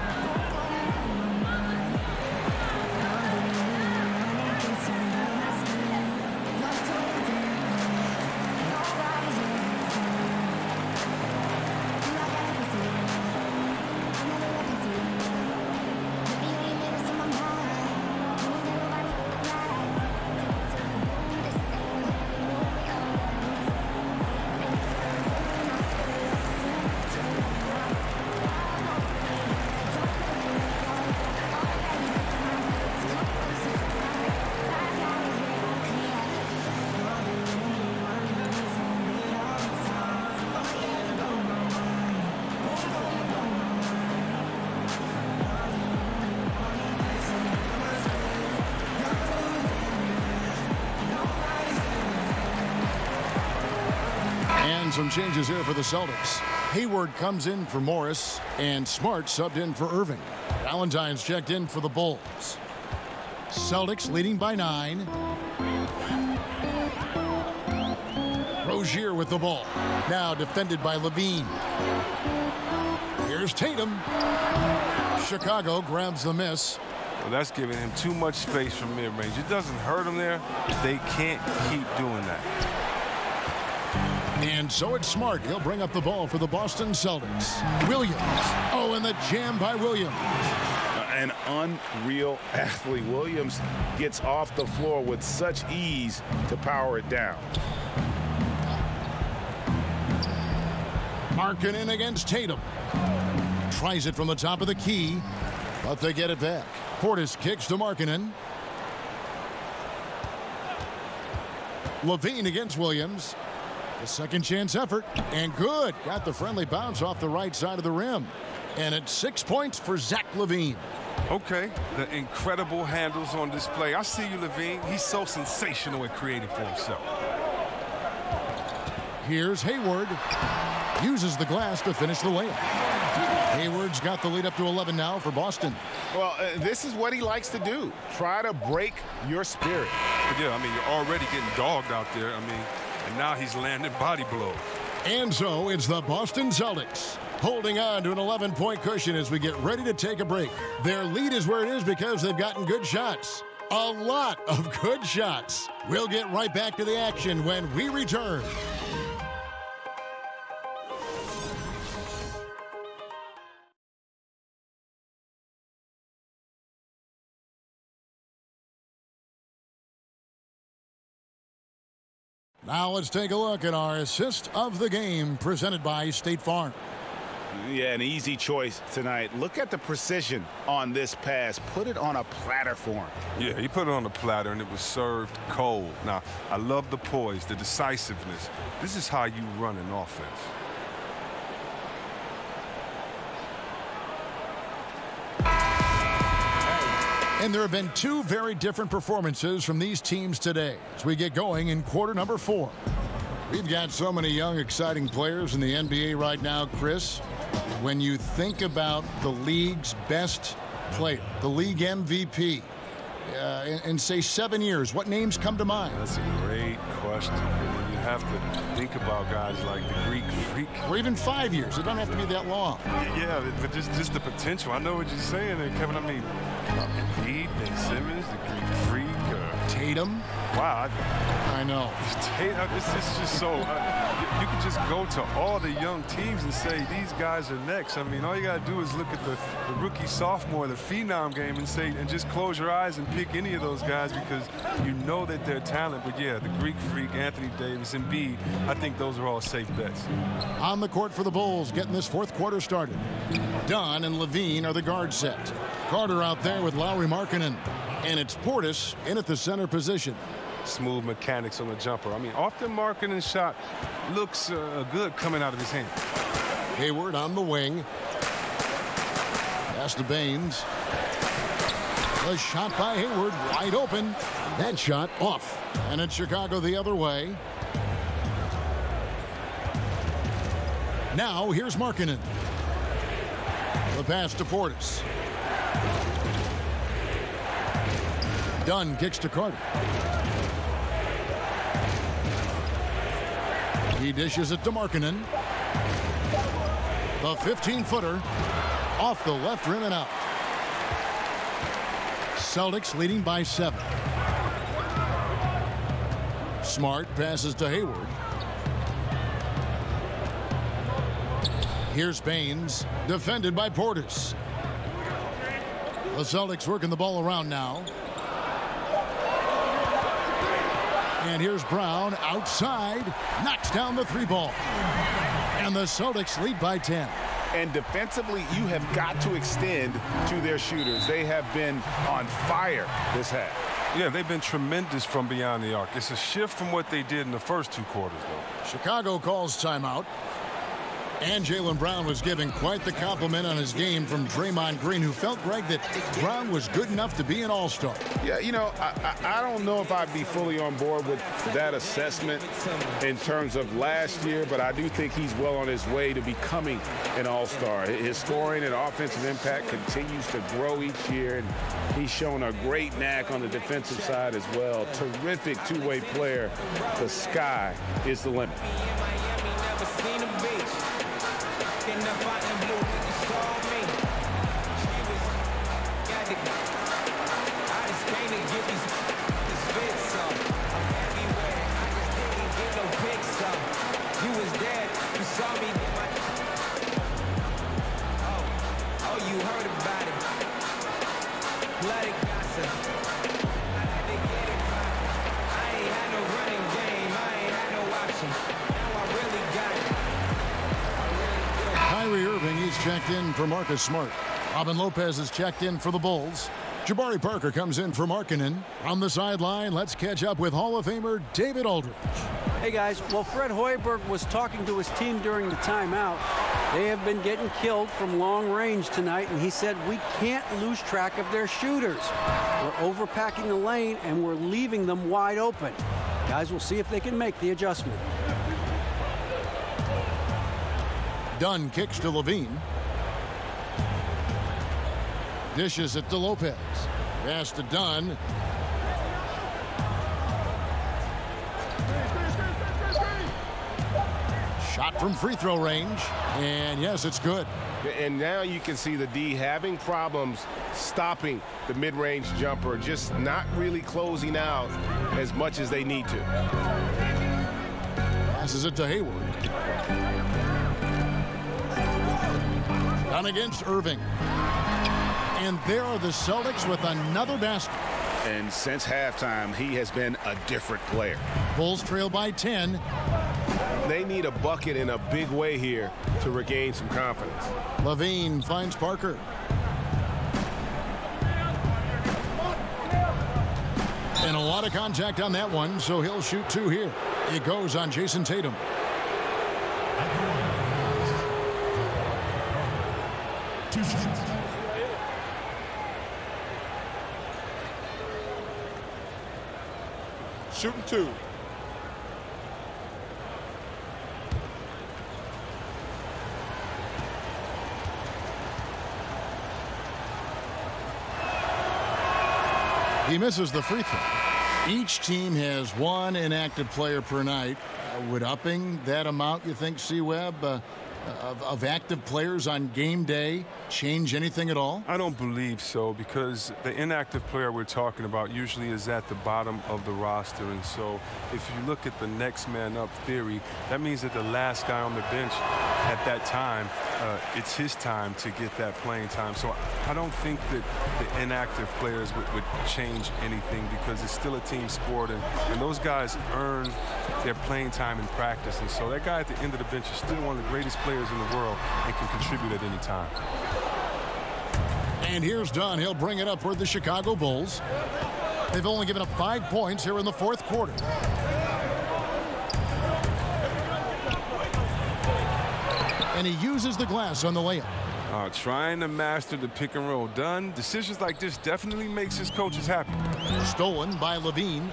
Some changes here for the Celtics. Hayward comes in for Morris, and Smart subbed in for Irving. Valentine's checked in for the Bulls. Celtics leading by 9. Rozier with the ball. Now defended by Levine. Here's Tatum. Chicago grabs the miss. Well, that's giving him too much space from mid-range. It doesn't hurt him there. They can't keep doing that. And so it's Smart. He'll bring up the ball for the Boston Celtics. Williams. Oh, and the jam by Williams. An unreal athlete. Williams gets off the floor with such ease to power it down. Markkanen against Tatum. Tries it from the top of the key, but they get it back. Portis kicks to Markkanen. Levine against Williams. A second chance effort, and good. Got the friendly bounce off the right side of the rim. And it's 6 points for Zach LaVine. Okay, the incredible handles on display. I see you, LaVine. He's so sensational at creating for himself. Here's Hayward. Uses the glass to finish the layup. Hayward's got the lead up to 11 now for Boston. Well, this is what he likes to do. Try to break your spirit. But yeah, I mean, you're already getting dogged out there. I mean, and now he's landing body blows. And so it's the Boston Celtics holding on to an 11-point cushion as we get ready to take a break. Their lead is where it is because they've gotten good shots. A lot of good shots. We'll get right back to the action when we return. Now let's take a look at our assist of the game presented by State Farm. Yeah, an easy choice tonight. Look at the precision on this pass. Put it on a platter for him. Yeah, he put it on the platter, and it was served cold. Now, I love the poise, the decisiveness. This is how you run an offense. And there have been two very different performances from these teams today as we get going in quarter number 4. We've got so many young, exciting players in the NBA right now, Chris. When you think about the league's best player, the league MVP, in say 7 years, what names come to mind? That's a great question. You have to think about guys like the Greek Freak. Or even 5 years. It doesn't have to be that long. Yeah, but just the potential. I know what you're saying there, Kevin. I mean, Embiid, Ben Simmons, the Greek Freak. Tatum. Wow. I know. It's just so, you could just go to all the young teams and say, these guys are next. I mean, all you got to do is look at the rookie, sophomore, the phenom game and say, and just close your eyes and pick any of those guys because you know that they're talent. But yeah, the Greek Freak, Anthony Davis, Embiid, I think those are all safe bets. On the court for the Bulls, getting this fourth quarter started. Dunn and LaVine are the guard set. Carter out there with Lauri Markkanen. And it's Portis in at the center position. Smooth mechanics on the jumper. I mean, often Markkanen's shot looks good coming out of his hand. Hayward on the wing. Pass to Baines. A shot by Hayward, wide open. That shot off. And it's Chicago the other way. Now here's Markkanen. The pass to Portis. Dunn kicks to Carter. He dishes it to Markkanen. The 15-footer off the left rim and out. Celtics leading by 7. Smart passes to Hayward. Here's Baines, defended by Portis. The Celtics working the ball around now. And here's Brown outside, knocks down the 3-ball. And the Celtics lead by 10. And defensively, you have got to extend to their shooters. They have been on fire this half. Yeah, they've been tremendous from beyond the arc. It's a shift from what they did in the first 2 quarters, though. Chicago calls timeout. And Jaylen Brown was giving quite the compliment on his game from Draymond Green, who felt, Greg, that Brown was good enough to be an all-star. Yeah, you know, I don't know if I'd be fully on board with that assessment in terms of last year, but I do think he's well on his way to becoming an all-star. His scoring and offensive impact continues to grow each year, and he's shown a great knack on the defensive side as well. Terrific two-way player. The sky is the limit. Kyrie Irving, he's checked in for Marcus Smart. Robin Lopez is checked in for the Bulls. Jabari Parker comes in for Markkanen. On the sideline, let's catch up with Hall of Famer David Aldridge. Hey guys, well, Fred Hoiberg was talking to his team during the timeout. They have been getting killed from long range tonight, and he said we can't lose track of their shooters. We're overpacking the lane, and we're leaving them wide open. Guys, we'll see if they can make the adjustment. Dunn kicks to Levine. Dishes it to Lopez. Pass to Dunn. Shot from free throw range. And yes, it's good. And now you can see the D having problems stopping the mid-range jumper, just not really closing out as much as they need to. Passes it to Hayward. Done against Irving. And there are the Celtics with another basket. And since halftime, he has been a different player. Bulls trail by 10. They need a bucket in a big way here to regain some confidence. Levine finds Parker. And a lot of contact on that one, so he'll shoot 2 here. It goes on Jason Tatum. Shooting 2. He misses the free throw. Each team has one inactive player per night. Would upping that amount, you think, C-Webb, of active players on game day change anything at all? I don't believe so, because the inactive player we're talking about usually is at the bottom of the roster. And so if you look at the next man up theory, that means that the last guy on the bench at that time, it's his time to get that playing time. So I don't think that the inactive players would change anything, because it's still a team sport, and those guys earn their playing time in practice. And so that guy at the end of the bench is still one of the greatest players in the world and can contribute at any time. And here's Dunn. He'll bring it up for the Chicago Bulls. They've only given up 5 points here in the 4th quarter. And he uses the glass on the layup. Trying to master the pick and roll. Dunn, decisions like this definitely makes his coaches happy. Stolen by Levine.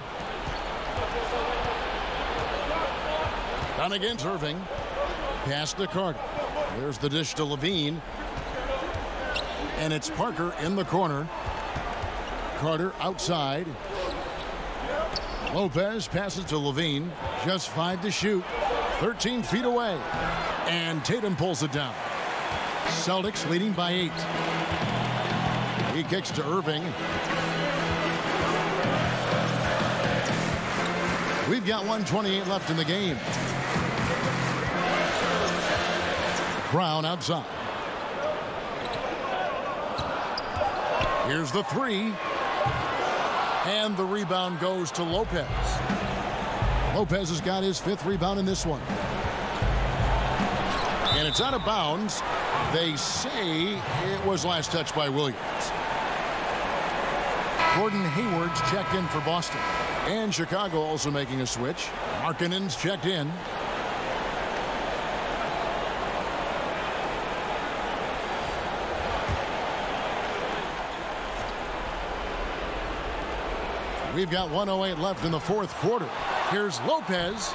Dunn against Irving. Pass to Carter. There's the dish to Levine. And it's Parker in the corner. Carter outside. Lopez passes to Levine. Just 5 to shoot. 13 feet away. And Tatum pulls it down. Celtics leading by 8. He kicks to Irving. We've got 1:28 left in the game. Brown outside. Here's the 3. And the rebound goes to Lopez. Lopez has got his 5th rebound in this one. And it's out of bounds. They say it was last touched by Williams. Gordon Hayward's checked in for Boston. And Chicago also making a switch. Markkanen's checked in. We've got 1:08 left in the 4th quarter. Here's Lopez.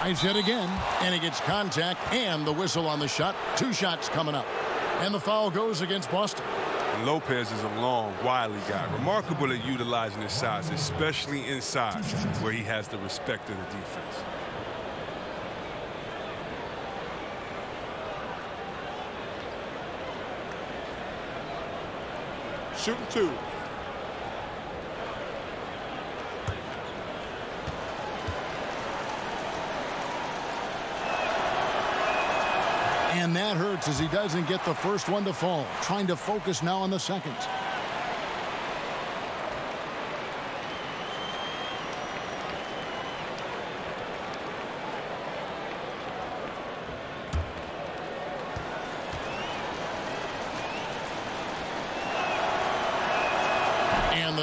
Tries hit again, and he gets contact and the whistle on the shot. 2 shots coming up. And the foul goes against Boston. And Lopez is a long, wily guy. Remarkable at utilizing his size, especially inside, where he has the respect of the defense. Shooting 2. And that hurts as he doesn't get the first one to fall. Trying to focus now on the second.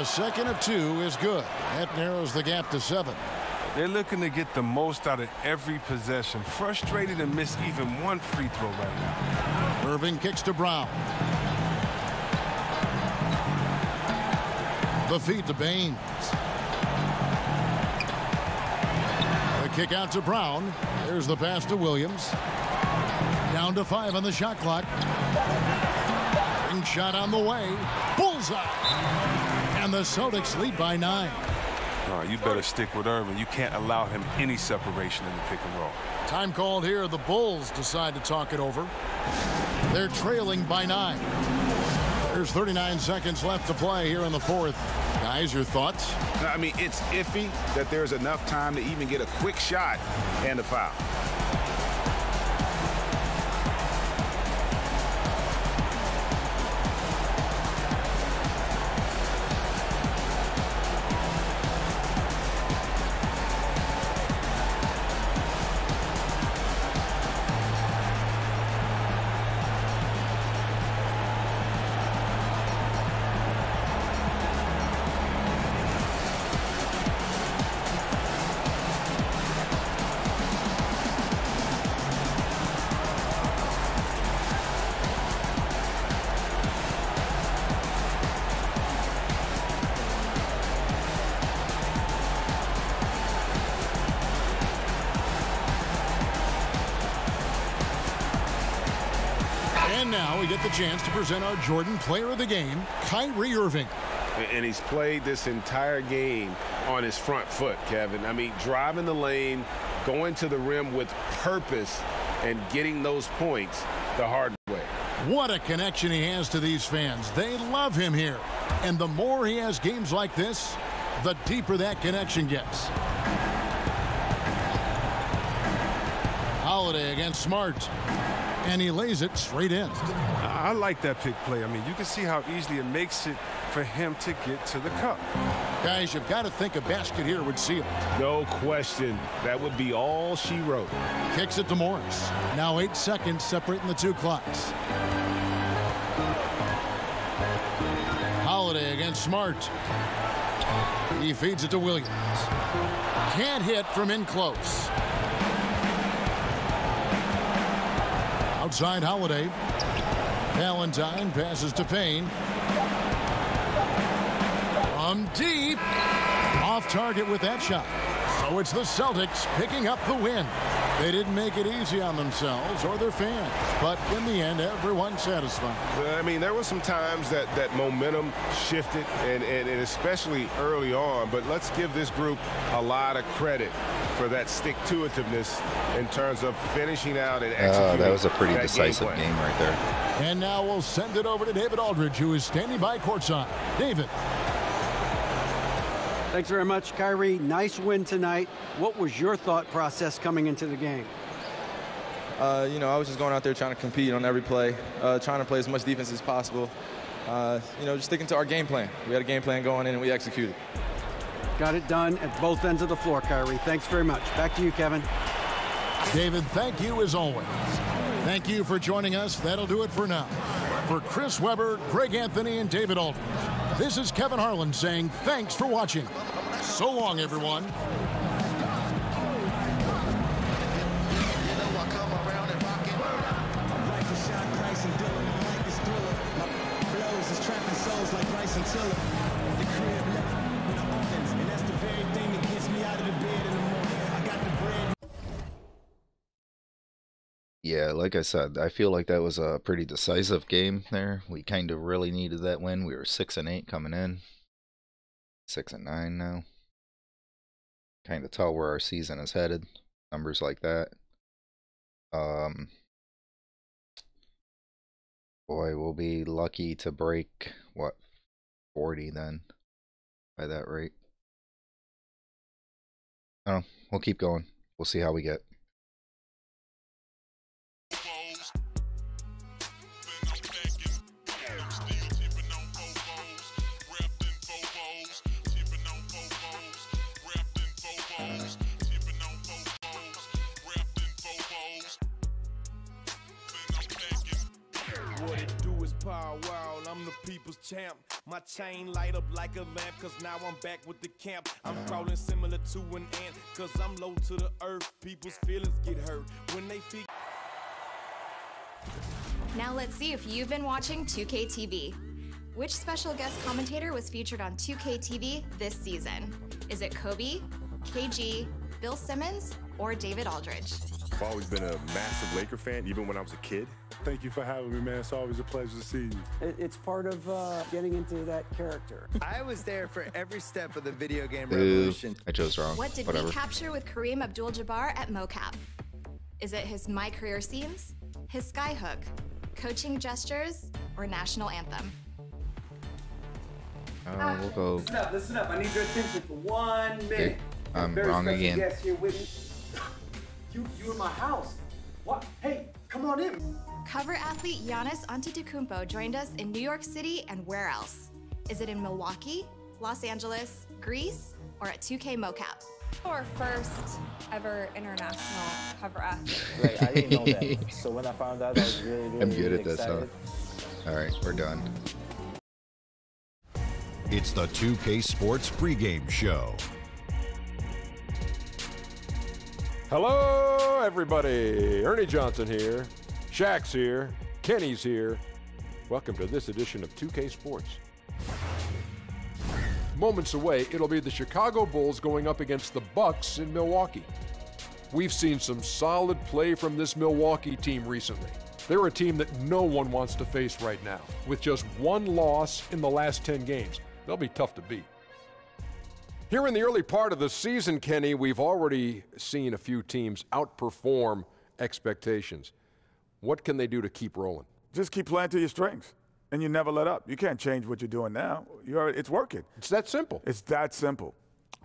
the second of 2 is good. That narrows the gap to 7. They're looking to get the most out of every possession. Frustrated to miss even one free throw right now. Irving kicks to Brown. The feed to Baines. The kick out to Brown. There's the pass to Williams. Down to 5 on the shot clock. Ring shot on the way. Bullseye. And the Celtics lead by 9. Oh, you better stick with Irving. You can't allow him any separation in the pick and roll. Time called here. The Bulls decide to talk it over. They're trailing by 9. There's 39 seconds left to play here in the fourth. Guys, your thoughts? I mean, it's iffy that there's enough time to even get a quick shot and a foul. Now we get the chance to present our Jordan Player of the Game, Kyrie Irving. And he's played this entire game on his front foot, Kevin. I mean, driving the lane, going to the rim with purpose, and getting those points the hard way. What a connection he has to these fans. They love him here. And the more he has games like this, the deeper that connection gets. Holiday against Smart. And he lays it straight in. I like that pick play. I mean, you can see how easily it makes it for him to get to the cup. Guys, you've got to think a basket here would seal it. No question. That would be all she wrote. Kicks it to Morris. Now 8 seconds separating the 2 clocks. Holiday against Smart. He feeds it to Williams. Can't hit from in close. Outside Holiday. Valentine passes to Payne. From deep. Off target with that shot. So it's the Celtics picking up the win. They didn't make it easy on themselves or their fans. But in the end, everyone's satisfied. I mean, there were some times that momentum shifted, and especially early on. But let's give this group a lot of credit for that stick-to-itiveness in terms of finishing out and executing. That was a pretty decisive game right there. And now we'll send it over to David Aldridge, who is standing by courtside. David. Thanks very much, Kyrie. Nice win tonight. What was your thought process coming into the game? You know, I was just going out there trying to compete on every play, trying to play as much defense as possible. You know, just sticking to our game plan. We had a game plan going in, and we executed. Got it done at both ends of the floor, Kyrie. Thanks very much. Back to you, Kevin. David, thank you as always. Thank you for joining us. That'll do it for now. For Chris Webber, Greg Anthony, and David Aldridge, this is Kevin Harlan saying thanks for watching. So long, everyone. Yeah, like I said, I feel like that was a pretty decisive game there. We kind of really needed that win. We were 6-8 coming in. 6-9 now. Kind of tell where our season is headed. Numbers like that. Boy, we'll be lucky to break, what, 40 then, by that rate. I don't know. We'll keep going. We'll see how we get. Empire world, I'm the people's champ. My chain light up like a lamp, cause now I'm back with the camp. I'm crawling similar to an ant, cause I'm low to the earth. People's feelings get hurt when they feel. Now let's see if you've been watching 2K TV. Which special guest commentator was featured on 2K TV this season? Is it Kobe, KG, Bill Simmons, or David Aldridge? I've always been a massive Laker fan, even when I was a kid. Thank you for having me, man. It's always a pleasure to see you. It's part of getting into that character. I was there for every step of the video game Ooh, revolution. I chose wrong. What did we capture with Kareem Abdul-Jabbar at MoCap? Is it his My Career Scenes, his skyhook, coaching gestures, or national anthem? We'll go. Listen up. I need your attention for 1 minute. Okay. I'm Very wrong special again. guest here with me. You in my house. What? Hey, come on in. Cover athlete Giannis Antetokounmpo joined us in New York City, and where else? Is it in Milwaukee, Los Angeles, Greece, or at 2K MoCap? Our first ever international cover athlete. Right, I didn't know that. So when I found out, I was really I'm good at excited. this, huh? All right, we're done. It's the 2K Sports pregame show. Hello, everybody. Ernie Johnson here. Shaq's here. Kenny's here. Welcome to this edition of 2K Sports. Moments away, it'll be the Chicago Bulls going up against the Bucks in Milwaukee. We've seen some solid play from this Milwaukee team recently. They're a team that no one wants to face right now. With just one loss in the last 10 games, they'll be tough to beat. Here in the early part of the season, Kenny, we've already seen a few teams outperform expectations. What can they do to keep rolling? Just keep playing to your strengths, and you never let up. You can't change what you're doing now. It's working. It's that simple. It's that simple.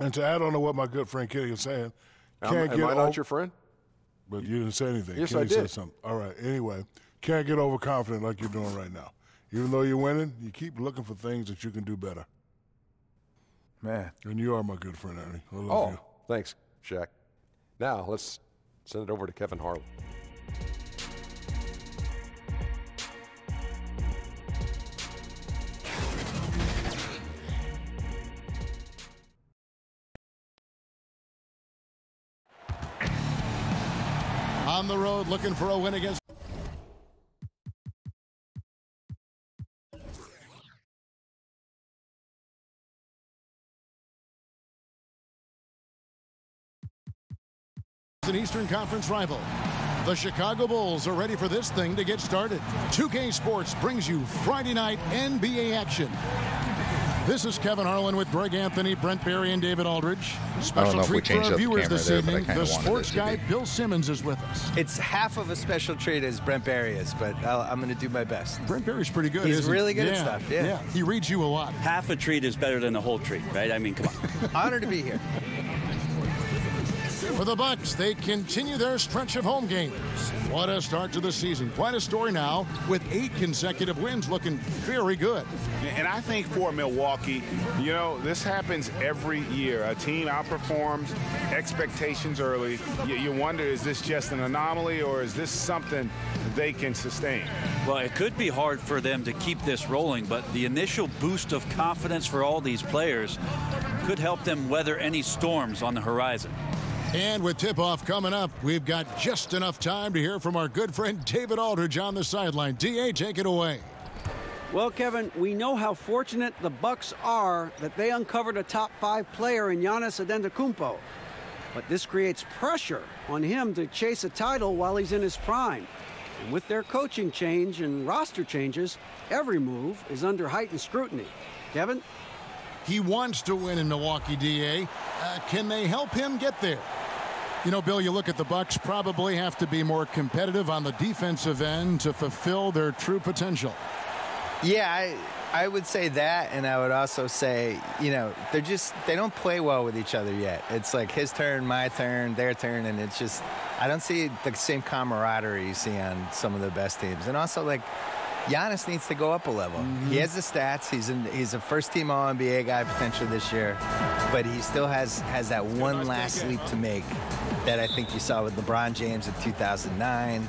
And to add on to what my good friend Kenny is saying, Am I not your friend? But you didn't say anything. Yes, Kenny I did. said something. All right. Anyway, can't get overconfident like you're doing right now. Even though you're winning, you keep looking for things that you can do better. Man. And you are my good friend, Ernie. I love you. Thanks, Shaq. Now, let's send it over to Kevin Harlan. On the road, looking for a win against... an Eastern Conference rival. The Chicago Bulls are ready for this thing to get started. 2K Sports brings you Friday night NBA action. This is Kevin Harlan with Greg Anthony, Brent Barry, and David Aldridge. Special treat for our viewers this evening. The sports guy, Bill Simmons, is with us. It's half of a special treat as Brent Barry is, but I'm going to do my best. Brent Barry's pretty good. He's really good at stuff. Yeah. He reads you a lot. Half a treat is better than the whole treat, right? I mean, come on. Honored to be here. For the Bucks, they continue their stretch of home games. What a start to the season. Quite a story now, with 8 consecutive wins looking very good. And I think for Milwaukee, you know, this happens every year. A team outperforms expectations early. You wonder, is this just an anomaly or is this something they can sustain? Well, it could be hard for them to keep this rolling, but the initial boost of confidence for all these players could help them weather any storms on the horizon. And with tip-off coming up, we've got just enough time to hear from our good friend David Aldridge on the sideline. D.A., take it away. Well, Kevin, we know how fortunate the Bucks are that they uncovered a top 5 player in Giannis Antetokounmpo. But this creates pressure on him to chase a title while he's in his prime. And with their coaching change and roster changes, every move is under heightened scrutiny. Kevin? He wants to win in Milwaukee, D.A. Can they help him get there? You know, Bill, you look at the Bucks, probably have to be more competitive on the defensive end to fulfill their true potential. Yeah, I would say that, and I would also say, you know, they don't play well with each other yet. It's like his turn, my turn, their turn, and it's just, I don't see the same camaraderie you see on some of the best teams. And also, like, Giannis needs to go up a level. He has the stats. He's a first-team All-NBA guy potentially this year, but he still has that one last leap to make that I think you saw with LeBron James in 2009.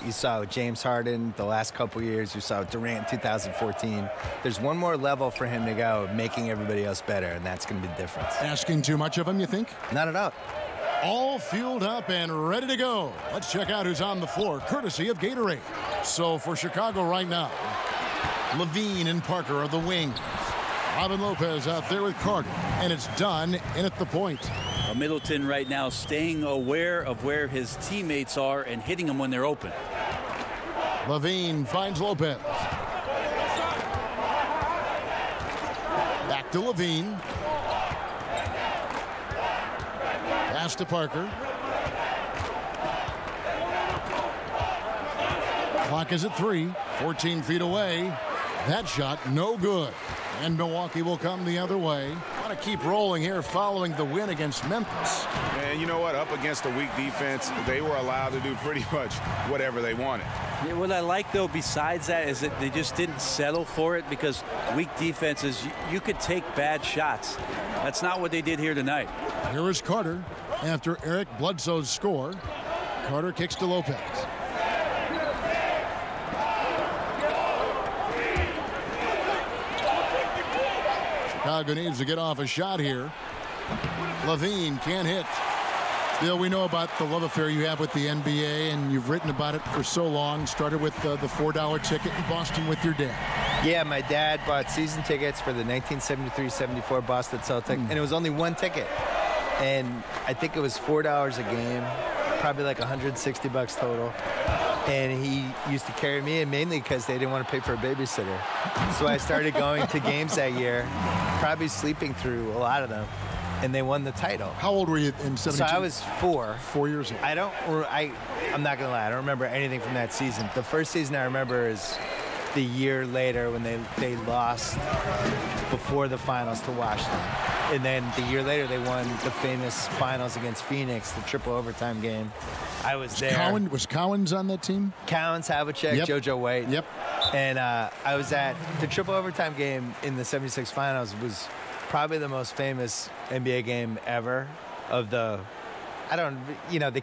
You saw with James Harden the last couple years. You saw with Durant in 2014. There's one more level for him to go, making everybody else better, and that's going to be the difference. Asking too much of him, you think? Not at all. All fueled up and ready to go. Let's check out who's on the floor, courtesy of Gatorade. So for Chicago right now, Levine and Parker are the wings. Robin Lopez out there with Carter, and it's done in at the point. Middleton right now staying aware of where his teammates are and hitting them when they're open. Levine finds Lopez. Back to Levine. Pass to Parker. Clock is at 3, 14 feet away. That shot no good. And Milwaukee will come the other way. Want to keep rolling here following the win against Memphis. And you know what? Up against a weak defense, they were allowed to do pretty much whatever they wanted. Yeah, what I like, though, besides that, is that they just didn't settle for it, because weak defenses, you could take bad shots. That's not what they did here tonight. Here is Carter after Eric Bledsoe's score. Carter kicks to Lopez. Chicago needs to get off a shot here. Levine can't hit. Bill, we know about the love affair you have with the NBA, and you've written about it for so long. Started with the $4 ticket in Boston with your dad. Yeah, my dad bought season tickets for the 1973-74 Boston Celtics, and it was only one ticket. And I think it was $4 a game, probably like $160 total. And he used to carry me in mainly because they didn't want to pay for a babysitter. So I started going to games that year, probably sleeping through a lot of them, and they won the title. How old were you in 72? So I was 4. 4 years old. I'm not going to lie, I don't remember anything from that season. The first season I remember is the year later when they lost before the finals to Washington. And then the year later, they won the famous finals against Phoenix, the triple overtime game. I was there. Was Cowens on that team? Cowens, Havlicek, Yep. JoJo White. Yep. And I was at the triple overtime game in the 76 finals. Was probably the most famous NBA game ever. The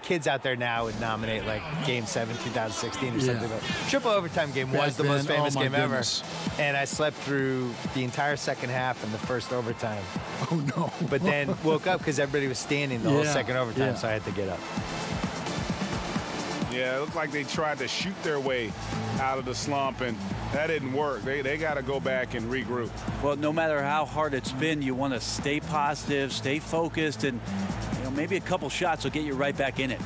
kids out there now would nominate like Game 7, 2016 or something. But triple overtime game was the most famous game ever. And I slept through the entire second half and the first overtime. Oh, no. But then woke up because everybody was standing the whole second overtime, so I had to get up. Yeah, it looked like they tried to shoot their way out of the slump, and that didn't work. They got to go back and regroup. Well, no matter how hard it's been, you want to stay positive, stay focused, and maybe a couple shots will get you right back in it.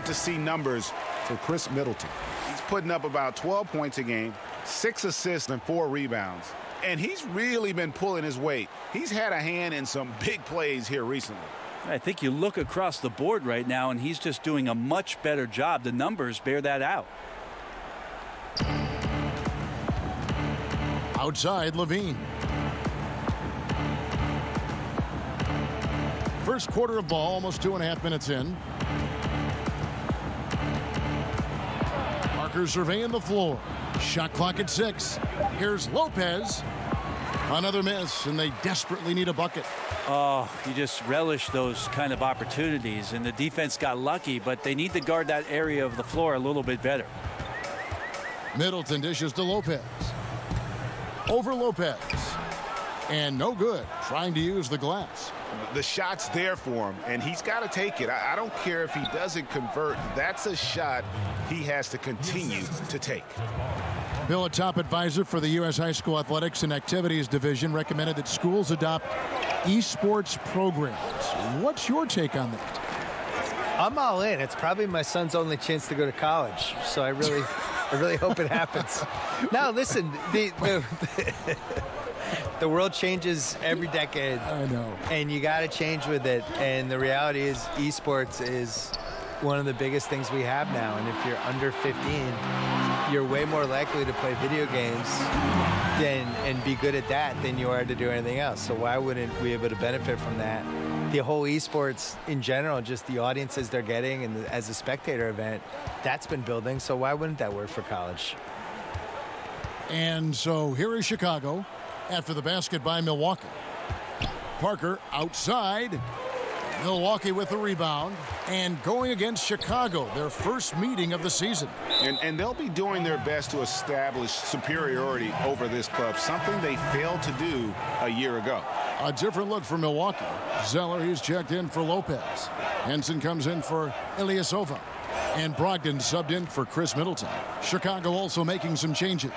To see numbers for Chris Middleton. He's putting up about 12 points a game, 6 assists and 4 rebounds. And he's really been pulling his weight. He's had a hand in some big plays here recently. I think you look across the board right now, and he's just doing a much better job. The numbers bear that out. Outside, Levine. First quarter of ball, almost 2.5 minutes in. Parker surveying the floor. Shot clock at 6. Here's Lopez. Another miss, and they desperately need a bucket. Oh, you just relish those kind of opportunities, and the defense got lucky, but they need to guard that area of the floor a little bit better. Middleton dishes to Lopez. Over Lopez. And no good, trying to use the glass. The shot's there for him, and he's got to take it. I don't care if he doesn't convert. That's a shot he has to continue to take. Bill, a top advisor for the U.S. High School Athletics and Activities Division, recommended that schools adopt esports programs. What's your take on that? I'm all in. It's probably my son's only chance to go to college, so I really I really hope it happens. No, listen, the world changes every decade. I know. And you got to change with it. And the reality is esports is one of the biggest things we have now. And if you're under 15, you're way more likely to play video games and be good at that than you are to do anything else. So why wouldn't we be able to benefit from that? The whole esports in general, just the audiences they're getting and as a spectator event, that's been building. So why wouldn't that work for college? And so here is Chicago after the basket by Milwaukee. Parker outside. Milwaukee with the rebound and going against Chicago, their first meeting of the season. And they'll be doing their best to establish superiority over this club, something they failed to do a year ago. A different look for Milwaukee. Zeller, he's checked in for Lopez. Henson comes in for Ilyasova. And Brogdon subbed in for Chris Middleton. Chicago also making some changes.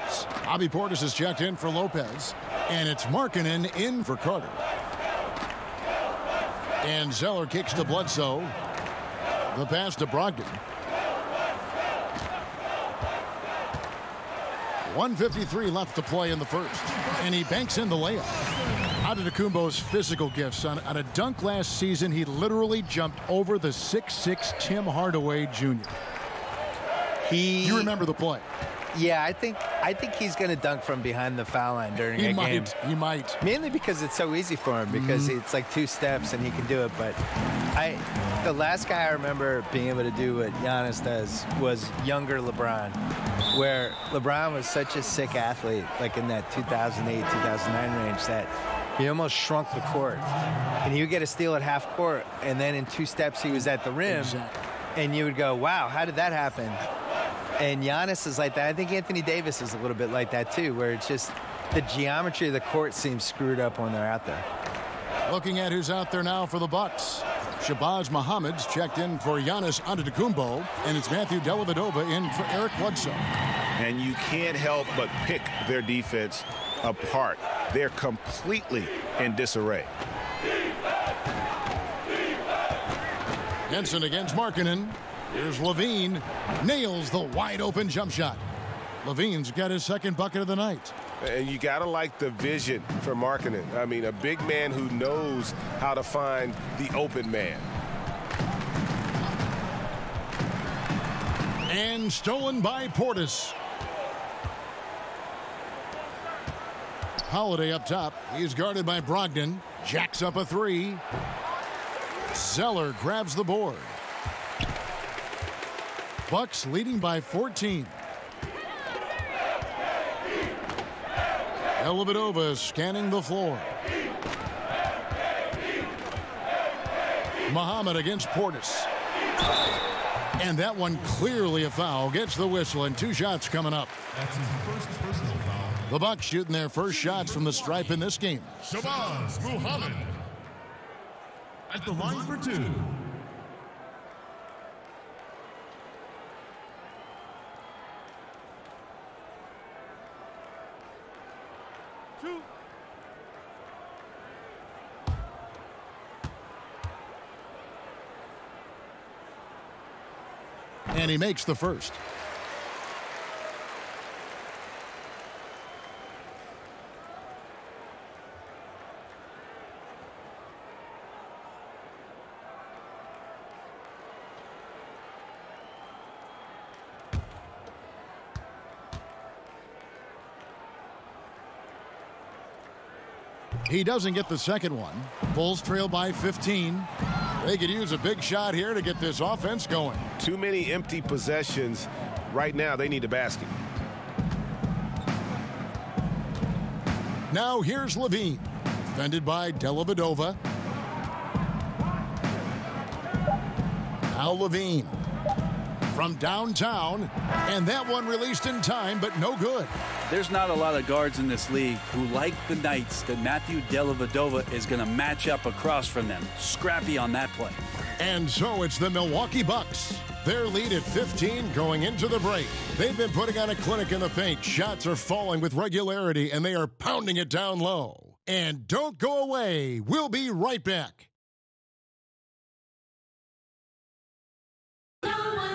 Bobby Portis is checked in for Lopez. And it's Markkanen in for Carter. And Zeller kicks to Bledsoe. The pass to Brogdon. 1:53 left to play in the first. And he banks in the layup. Antetokounmpo's physical gifts. On a dunk last season, he literally jumped over the 6'6" Tim Hardaway Jr. You remember the play? Yeah, I think he's going to dunk from behind the foul line during a game. He might. Mainly because it's so easy for him, because it's like 2 steps and he can do it. But the last guy I remember being able to do what Giannis does was younger LeBron, where LeBron was such a sick athlete, like in that 2008, 2009 range, that he almost shrunk the court. And he would get a steal at half court, and then in 2 steps he was at the rim. Exactly. And you would go, wow, how did that happen? And Giannis is like that. I think Anthony Davis is a little bit like that too, where it's just the geometry of the court seems screwed up when they're out there. Looking at who's out there now for the Bucks. Shabazz Muhammad's checked in for Giannis Antetokounmpo, and it's Matthew Dellavedova in for Eric Bledsoe. And you can't help but pick their defense apart. They're completely in disarray. Henson against Markkanen. Here's Levine. Nails the wide-open jump shot. Levine's got his second bucket of the night. And you got to like the vision for Markkanen. I mean, a big man who knows how to find the open man. And stolen by Portis. Holiday up top. He's guarded by Brogdon. Jacks up a 3. Zeller grabs the board. Bucks leading by 14. Dellavedova scanning the floor. Muhammad against Portis. And that one clearly a foul. Gets the whistle, and 2 shots coming up. That's his first personal foul. The Bucks shooting their first shots from the stripe in this game. Shabazz Muhammad at the line for 2. And he makes the first. He doesn't get the second one. Bulls trail by 15. They could use a big shot here to get this offense going. Too many empty possessions. Right now, they need a basket. Now here's Levine. Defended by Dellavedova. Now Levine. From downtown. And that one released in time, but no good. There's not a lot of guards in this league who like the Knights that Matthew Dellavedova is going to match up across from them. Scrappy on that play. And so it's the Milwaukee Bucks. Their lead at 15 going into the break. They've been putting on a clinic in the paint. Shots are falling with regularity, and they are pounding it down low. And don't go away. We'll be right back.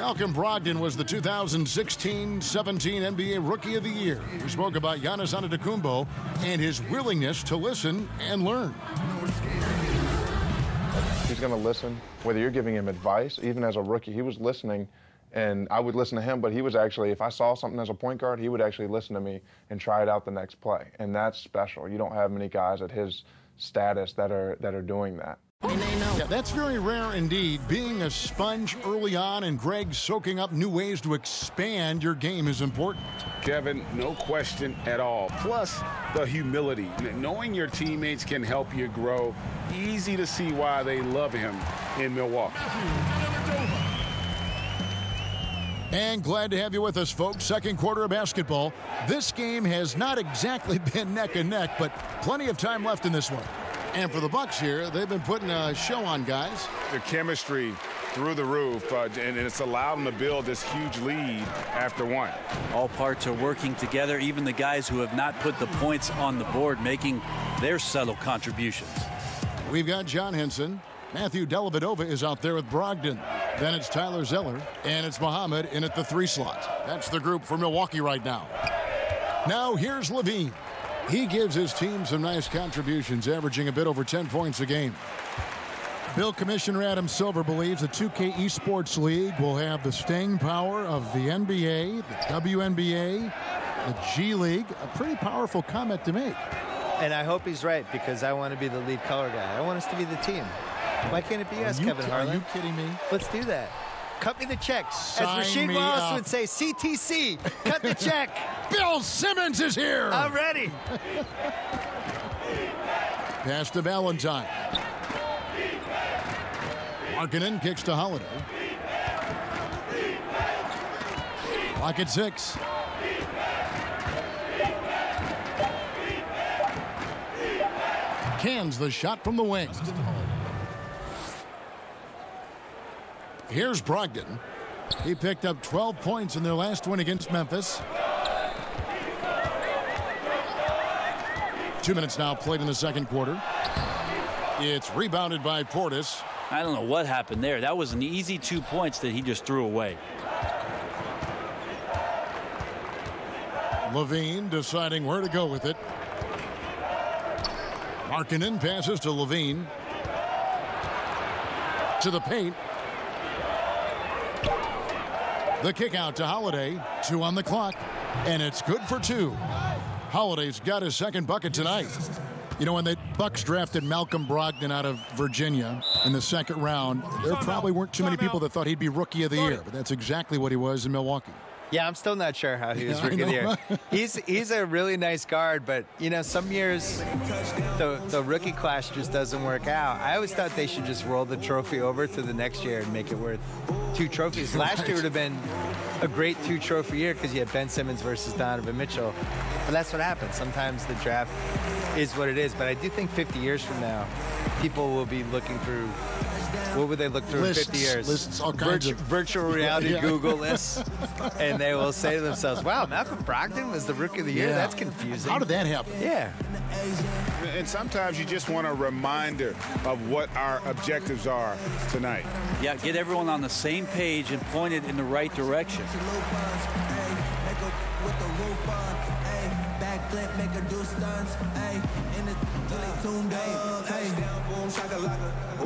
Malcolm Brogdon was the 2016-17 NBA Rookie of the Year. We spoke about Giannis Antetokounmpo and his willingness to listen and learn. He's going to listen, whether you're giving him advice. Even as a rookie, he was listening, and I would listen to him, but he was actually, if I saw something as a point guard, he would actually listen to me and try it out the next play. And that's special. You don't have many guys at his status that are doing that. Yeah, that's very rare indeed. Being a sponge early on and Greg soaking up new ways to expand your game is important. Kevin, no question at all. Plus, the humility. Knowing your teammates can help you grow. Easy to see why they love him in Milwaukee. And glad to have you with us, folks. Second quarter of basketball. This game has not exactly been neck and neck, but plenty of time left in this one. And for the Bucks here, they've been putting a show on, guys. The chemistry through the roof, and it's allowed them to build this huge lead after one. All parts are working together, even the guys who have not put the points on the board making their subtle contributions. We've got John Henson. Matthew Dellavedova is out there with Brogdon. Then it's Tyler Zeller, and it's Muhammad in at the 3 slot. That's the group for Milwaukee right now. Now here's Levine. He gives his team some nice contributions, averaging a bit over 10 points a game. Bill Commissioner Adam Silver believes the 2K Esports League will have the staying power of the NBA, the WNBA, the G League. A pretty powerful comment to make. And I hope he's right, because I want to be the lead color guy. I want us to be the team. Why can't it be us, Kevin Harlan? Are you kidding me? Let's do that. Cut me the check. Sign As Rasheed me Wallace up. would say, CTC, cut the check. Bill Simmons is here. I'm ready. Pass to Valentine. Markkanen kicks to Holiday. Clock at 6. Cans the shot from the wing. Here's Brogdon. He picked up 12 points in their last win against Memphis. 2 minutes now played in the second quarter. It's rebounded by Portis. I don't know what happened there. That was an easy 2 points that he just threw away. Levine deciding where to go with it. Markkanen passes to Levine. To the paint. The kick out to Holiday. 2 on the clock. And it's good for 2. Holiday's got his second bucket tonight. You know, when the Bucks drafted Malcolm Brogdon out of Virginia in the second round, there probably weren't too many people that thought he'd be Rookie of the Year. But that's exactly what he was in Milwaukee. Yeah, I'm still not sure how he was Rookie of the Year. He's a really nice guard, but, you know, some years the rookie class just doesn't work out. I always thought they should just roll the trophy over to the next year and make it worth 2 trophies. Last year would have been a great 2-trophy year because you had Ben Simmons versus Donovan Mitchell. But that's what happens. Sometimes the draft is what it is. But I do think 50 years from now, people will be looking through. What would they look through Lists, in 50 years? Lists, all kinds of virtual reality Google lists. And they will say to themselves, wow, Malcolm Brogdon was the Rookie of the Year? Yeah. That's confusing. How did that happen? Yeah. And sometimes you just want a reminder of what our objectives are tonight. Yeah, get everyone on the same page and point it in the right direction. Backflip, make her do stunts, ayy. In the tuned touchdown, boom, shakalaka. Oh,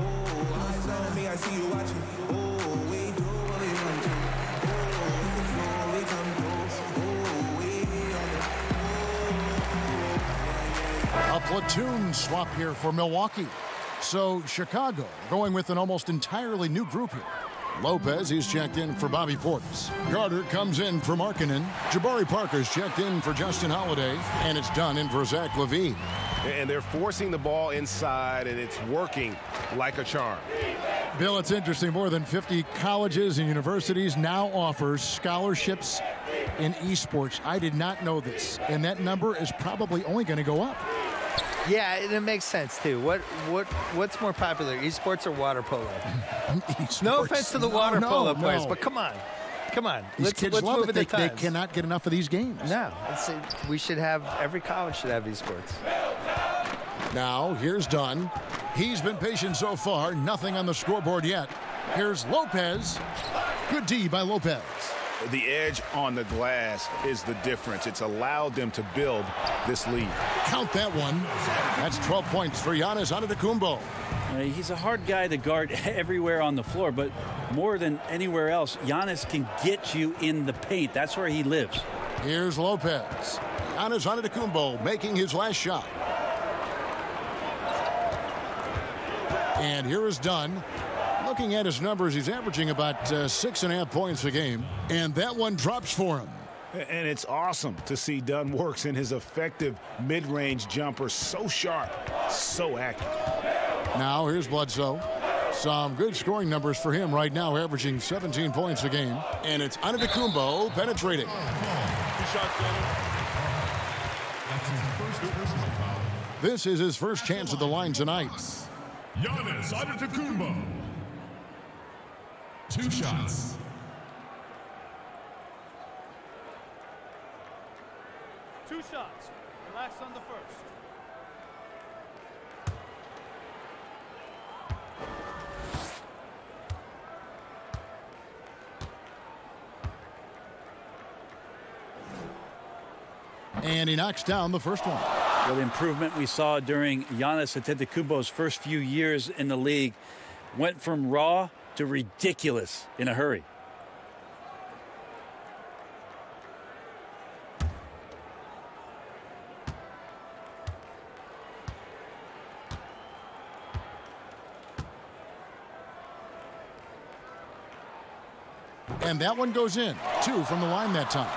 eyes on me, I see you watching. Oh, we do what we want to. Oh, before we come through. Oh, we on it. A platoon swap here for Milwaukee. So Chicago going with an almost entirely new group here. Lopez, he's checked in for Bobby Portis. Carter comes in for Markkanen. Jabari Parker's checked in for Justin Holiday. And it's done in for Zach LaVine. And they're forcing the ball inside, and it's working like a charm. Bill, it's interesting. More than 50 colleges and universities now offer scholarships in esports. I did not know this. And that number is probably only going to go up. Yeah, and it makes sense, too. What's more popular, esports or water polo? No offense to the water polo players, but come on. Come on. These kids let's love move it. with the They times. cannot get enough of these games. No. We should have, every college should have esports. Now, here's Dunn. He's been patient so far. Nothing on the scoreboard yet. Here's Lopez. Good D by Lopez. The edge on the glass is the difference. It's allowed them to build this lead. Count that one. That's 12 points for Giannis Antetokounmpo. He's a hard guy to guard everywhere on the floor, but more than anywhere else, Giannis can get you in the paint. That's where he lives. Here's Lopez. Giannis Antetokounmpo making his last shot. And here is Dunn. Looking at his numbers, he's averaging about 6.5 points a game. And that one drops for him. And it's awesome to see Dunn works in his effective mid-range jumper. So sharp, so accurate. Now here's Bledsoe. Some good scoring numbers for him right now, averaging 17 points a game. And it's Antetokounmpo penetrating. This is his first chance at the line tonight. Giannis Antetokounmpo. 2 shots. Two shots. Relax on the first. And he knocks down the first one. Well, the improvement we saw during Giannis Antetokounmpo's first few years in the league went from raw to ridiculous in a hurry. And that one goes in. 2 from the line that time.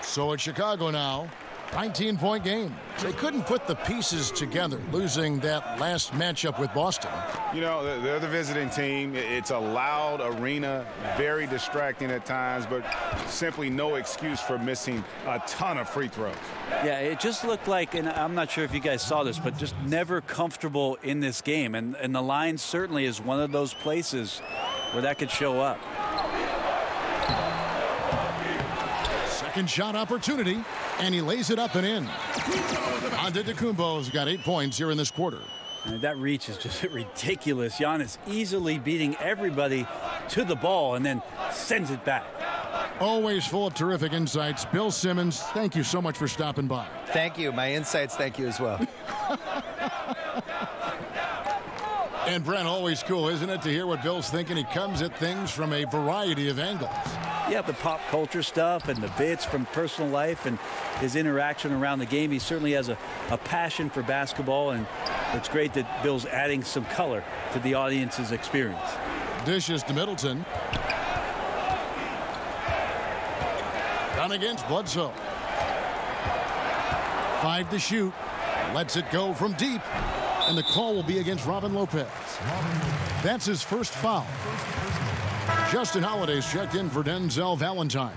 So it's Chicago now. 19-point game. They couldn't put the pieces together, losing that last matchup with Boston. You know, they're the visiting team. It's a loud arena, very distracting at times, but simply no excuse for missing a ton of free throws. Yeah, it just looked like, and I'm not sure if you guys saw this, but just never comfortable in this game. And the line certainly is one of those places where that could show up. Second shot opportunity, and he lays it up and in. Antetokounmpo's got 8 points here in this quarter. And that reach is just ridiculous. Giannis easily beating everybody to the ball and then sends it back. Always full of terrific insights. Bill Simmons, thank you so much for stopping by. Thank you. My insights, thank you as well. And Brent, always cool, isn't it, to hear what Bill's thinking? He comes at things from a variety of angles. Yeah, the pop culture stuff and the bits from personal life and his interaction around the game. He certainly has a passion for basketball, and it's great that Bill's adding some color to the audience's experience. Dishes to Middleton. Down against Bledsoe. 5 to shoot. Lets it go from deep. And the call will be against Robin Lopez. That's his first foul. Justin Holiday's checked in for Denzel Valentine.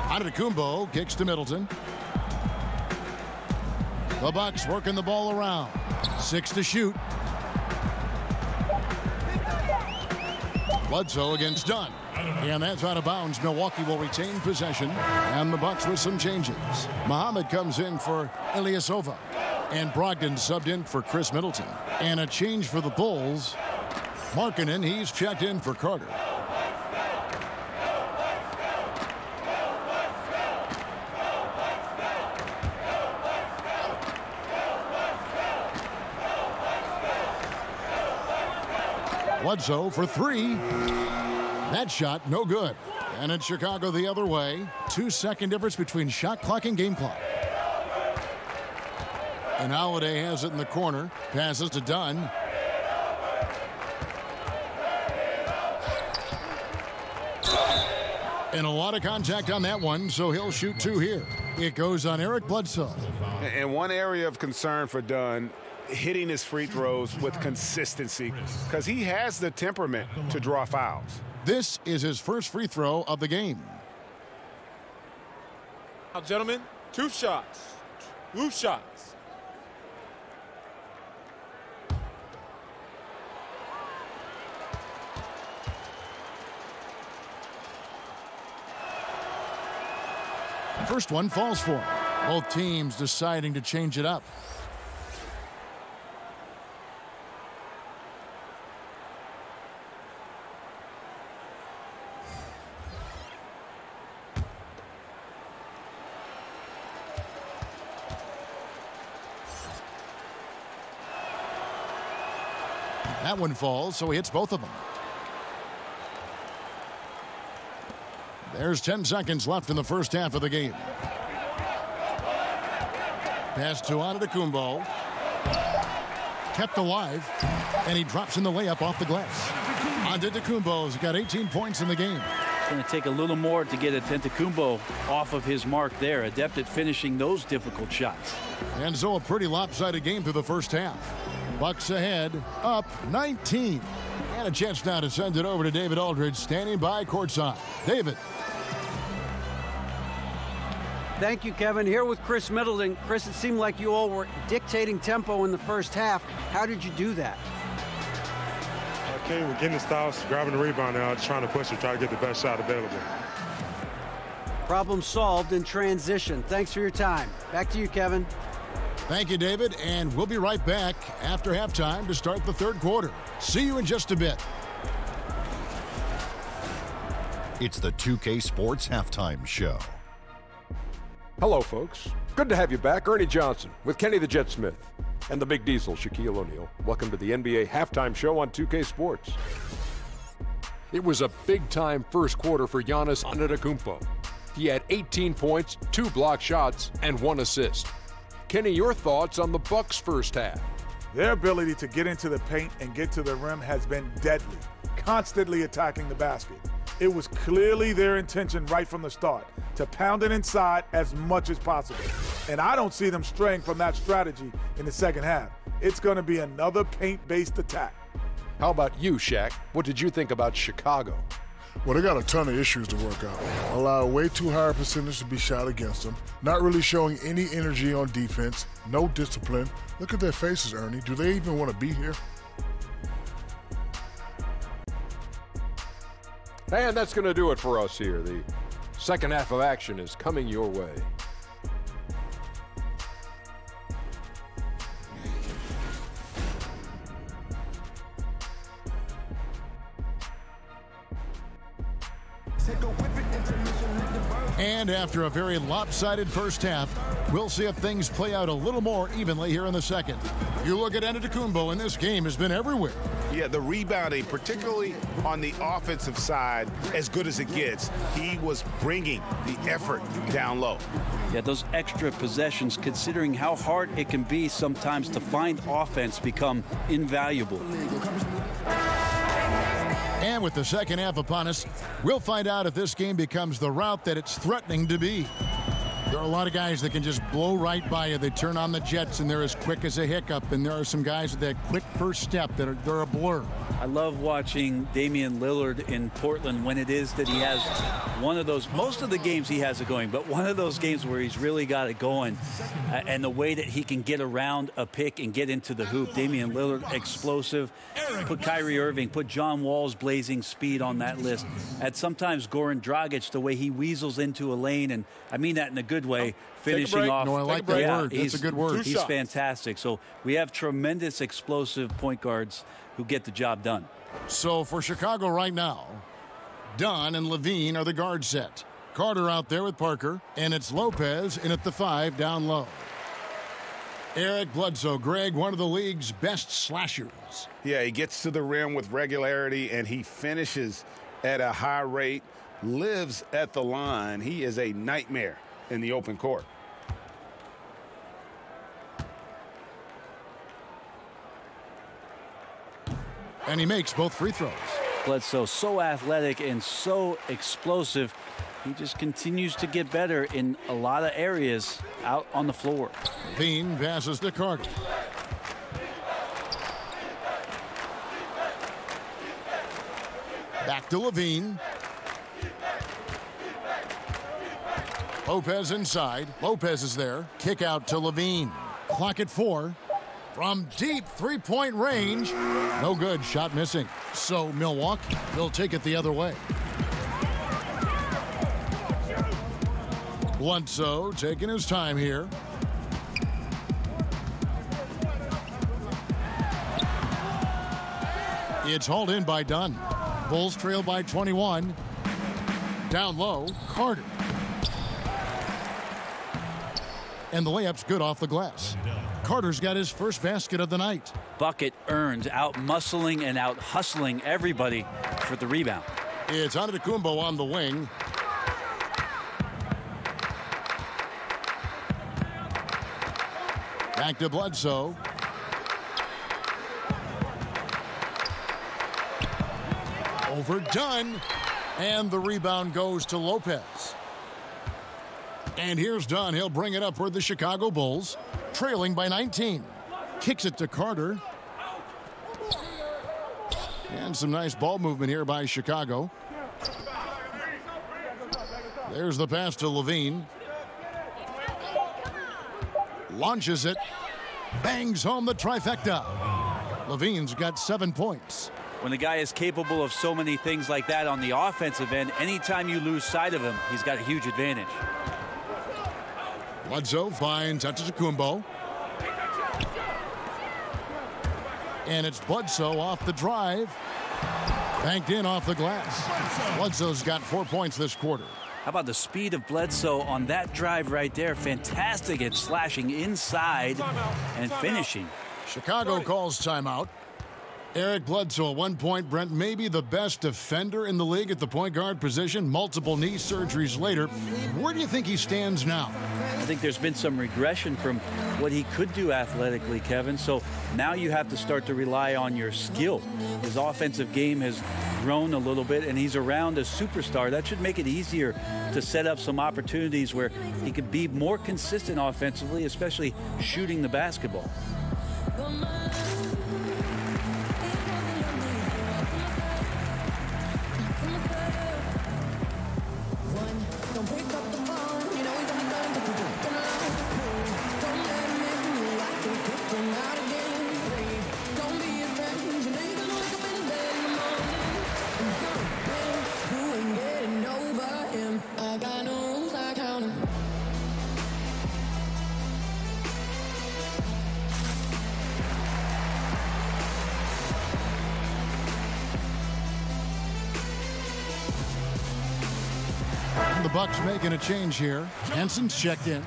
Antetokounmpo kicks to Middleton. The Bucks working the ball around. 6 to shoot. Bledsoe against Dunn. And that's out of bounds. Milwaukee will retain possession. And the Bucks with some changes. Muhammad comes in for Ilyasova. And Brogdon subbed in for Chris Middleton. And a change for the Bulls. Markkanen, he's checked in for Carter. Bledsoe for 3. That shot, no good. And in Chicago the other way. 2-second difference between shot clock and game clock. And Holiday has it in the corner. Passes to Dunn. And a lot of contact on that one, so he'll shoot 2 here. It goes on Eric Bledsoe. And one area of concern for Dunn, hitting his free throws with consistency, because he has the temperament to draw fouls. This is his first free throw of the game. Now, gentlemen, 2 shots. 2 shots. First one falls for him. Both teams deciding to change it up. That one falls, so he hits both of them. There's 10 seconds left in the first half of the game. Pass to Antetokounmpo. Kept alive, and he drops in the layup off the glass. Antetokounmpo's got 18 points in the game. It's going to take a little more to get Antetokounmpo off of his mark there. Adept at finishing those difficult shots. And so a pretty lopsided game through the first half. Bucks ahead, up 19. And a chance now to send it over to David Aldridge, standing by courtside. David. Thank you, Kevin. Here with Chris Middleton. Chris, it seemed like you all were dictating tempo in the first half. How did you do that? Okay, we're getting the styles, grabbing the rebound now, just trying to push it, try to get the best shot available. Problem solved in transition. Thanks for your time. Back to you, Kevin. Thank you, David, and we'll be right back after halftime to start the third quarter. See you in just a bit. It's the 2K Sports Halftime Show. Hello, folks. Good to have you back. Ernie Johnson with Kenny the Jet Smith and the Big Diesel, Shaquille O'Neal. Welcome to the NBA Halftime Show on 2K Sports. It was a big-time first quarter for Giannis Antetokounmpo. He had 18 points, 2 block shots, and 1 assist. Kenny, your thoughts on the Bucks' first half? Their ability to get into the paint and get to the rim has been deadly, constantly attacking the basket. It was clearly their intention right from the start to pound it inside as much as possible. And I don't see them straying from that strategy in the second half. It's going to be another paint-based attack. How about you, Shaq? What did you think about Chicago? Well, they got a ton of issues to work out. Allow way too high a percentage to be shot against them. Not really showing any energy on defense. No discipline. Look at their faces, Ernie. Do they even want to be here? And that's going to do it for us here. The second half of action is coming your way. And after a very lopsided first half, we'll see if things play out a little more evenly here in the second. You look at Antetokounmpo, and this game has been everywhere. Yeah, the rebounding, particularly on the offensive side, as good as it gets. He was bringing the effort down low. Yeah, those extra possessions, considering how hard it can be sometimes to find offense, become invaluable. And with the second half upon us, we'll find out if this game becomes the route that it's threatening to be. There are a lot of guys that can just blow right by you. They turn on the jets, and they're as quick as a hiccup. And there are some guys with that quick first step they're a blur. I love watching Damian Lillard in Portland when it is that he has one of those, most of the games he has it going, but one of those games where he's really got it going. And the way that he can get around a pick and get into the hoop. Damian Lillard, explosive. Put Kyrie Irving, put John Wall's blazing speed on that list. And sometimes Goran Dragic, the way he weasels into a lane, and I mean that in a good way, finishing off. No, I like that word. That's a good word. He's fantastic. So we have tremendous explosive point guards who get the job done. So for Chicago right now, Dunn and Levine are the guard set. Carter out there with Parker, and it's Lopez in at the 5 down low. Eric Bledsoe, Greg, one of the league's best slashers. Yeah, he gets to the rim with regularity, and he finishes at a high rate, lives at the line. He is a nightmare in the open court. And he makes both free throws. Bledsoe, so athletic and so explosive. He just continues to get better in a lot of areas out on the floor. Levine passes to Carter. Back to Levine. Lopez inside. Lopez is there. Kick out to Levine. Clock at 4. From deep three-point range. No good. Shot missing. So Milwaukee will take it the other way. Bledsoe taking his time here. It's hauled in by Dunn. Bulls trail by 21. Down low, Carter. And the layup's good off the glass. Carter's got his first basket of the night. Bucket earned, out muscling and out hustling everybody for the rebound. It's Antetokounmpo on the wing. Back to Bledsoe. Overdone. And the rebound goes to Lopez. And here's Dunn. He'll bring it up for the Chicago Bulls, trailing by 19. Kicks it to Carter. And some nice ball movement here by Chicago. There's the pass to Levine. Launches it. Bangs home the trifecta. Levine's got 7 points. When the guy is capable of so many things like that on the offensive end, anytime you lose sight of him, he's got a huge advantage. Bledsoe finds Antetokounmpo. And it's Bledsoe off the drive. Banked in off the glass. Bledsoe's got 4 points this quarter. How about the speed of Bledsoe on that drive right there? Fantastic at slashing inside and finishing. Chicago calls timeout. Eric Bledsoe at 1 point, Brent, maybe the best defender in the league at the point guard position. Multiple knee surgeries later. Where do you think he stands now? I think there's been some regression from what he could do athletically, Kevin. So now you have to start to rely on your skill. His offensive game has grown a little bit, and he's around a superstar. That should make it easier to set up some opportunities where he could be more consistent offensively, especially shooting the basketball. The Bucks making a change here. Henson's checked in.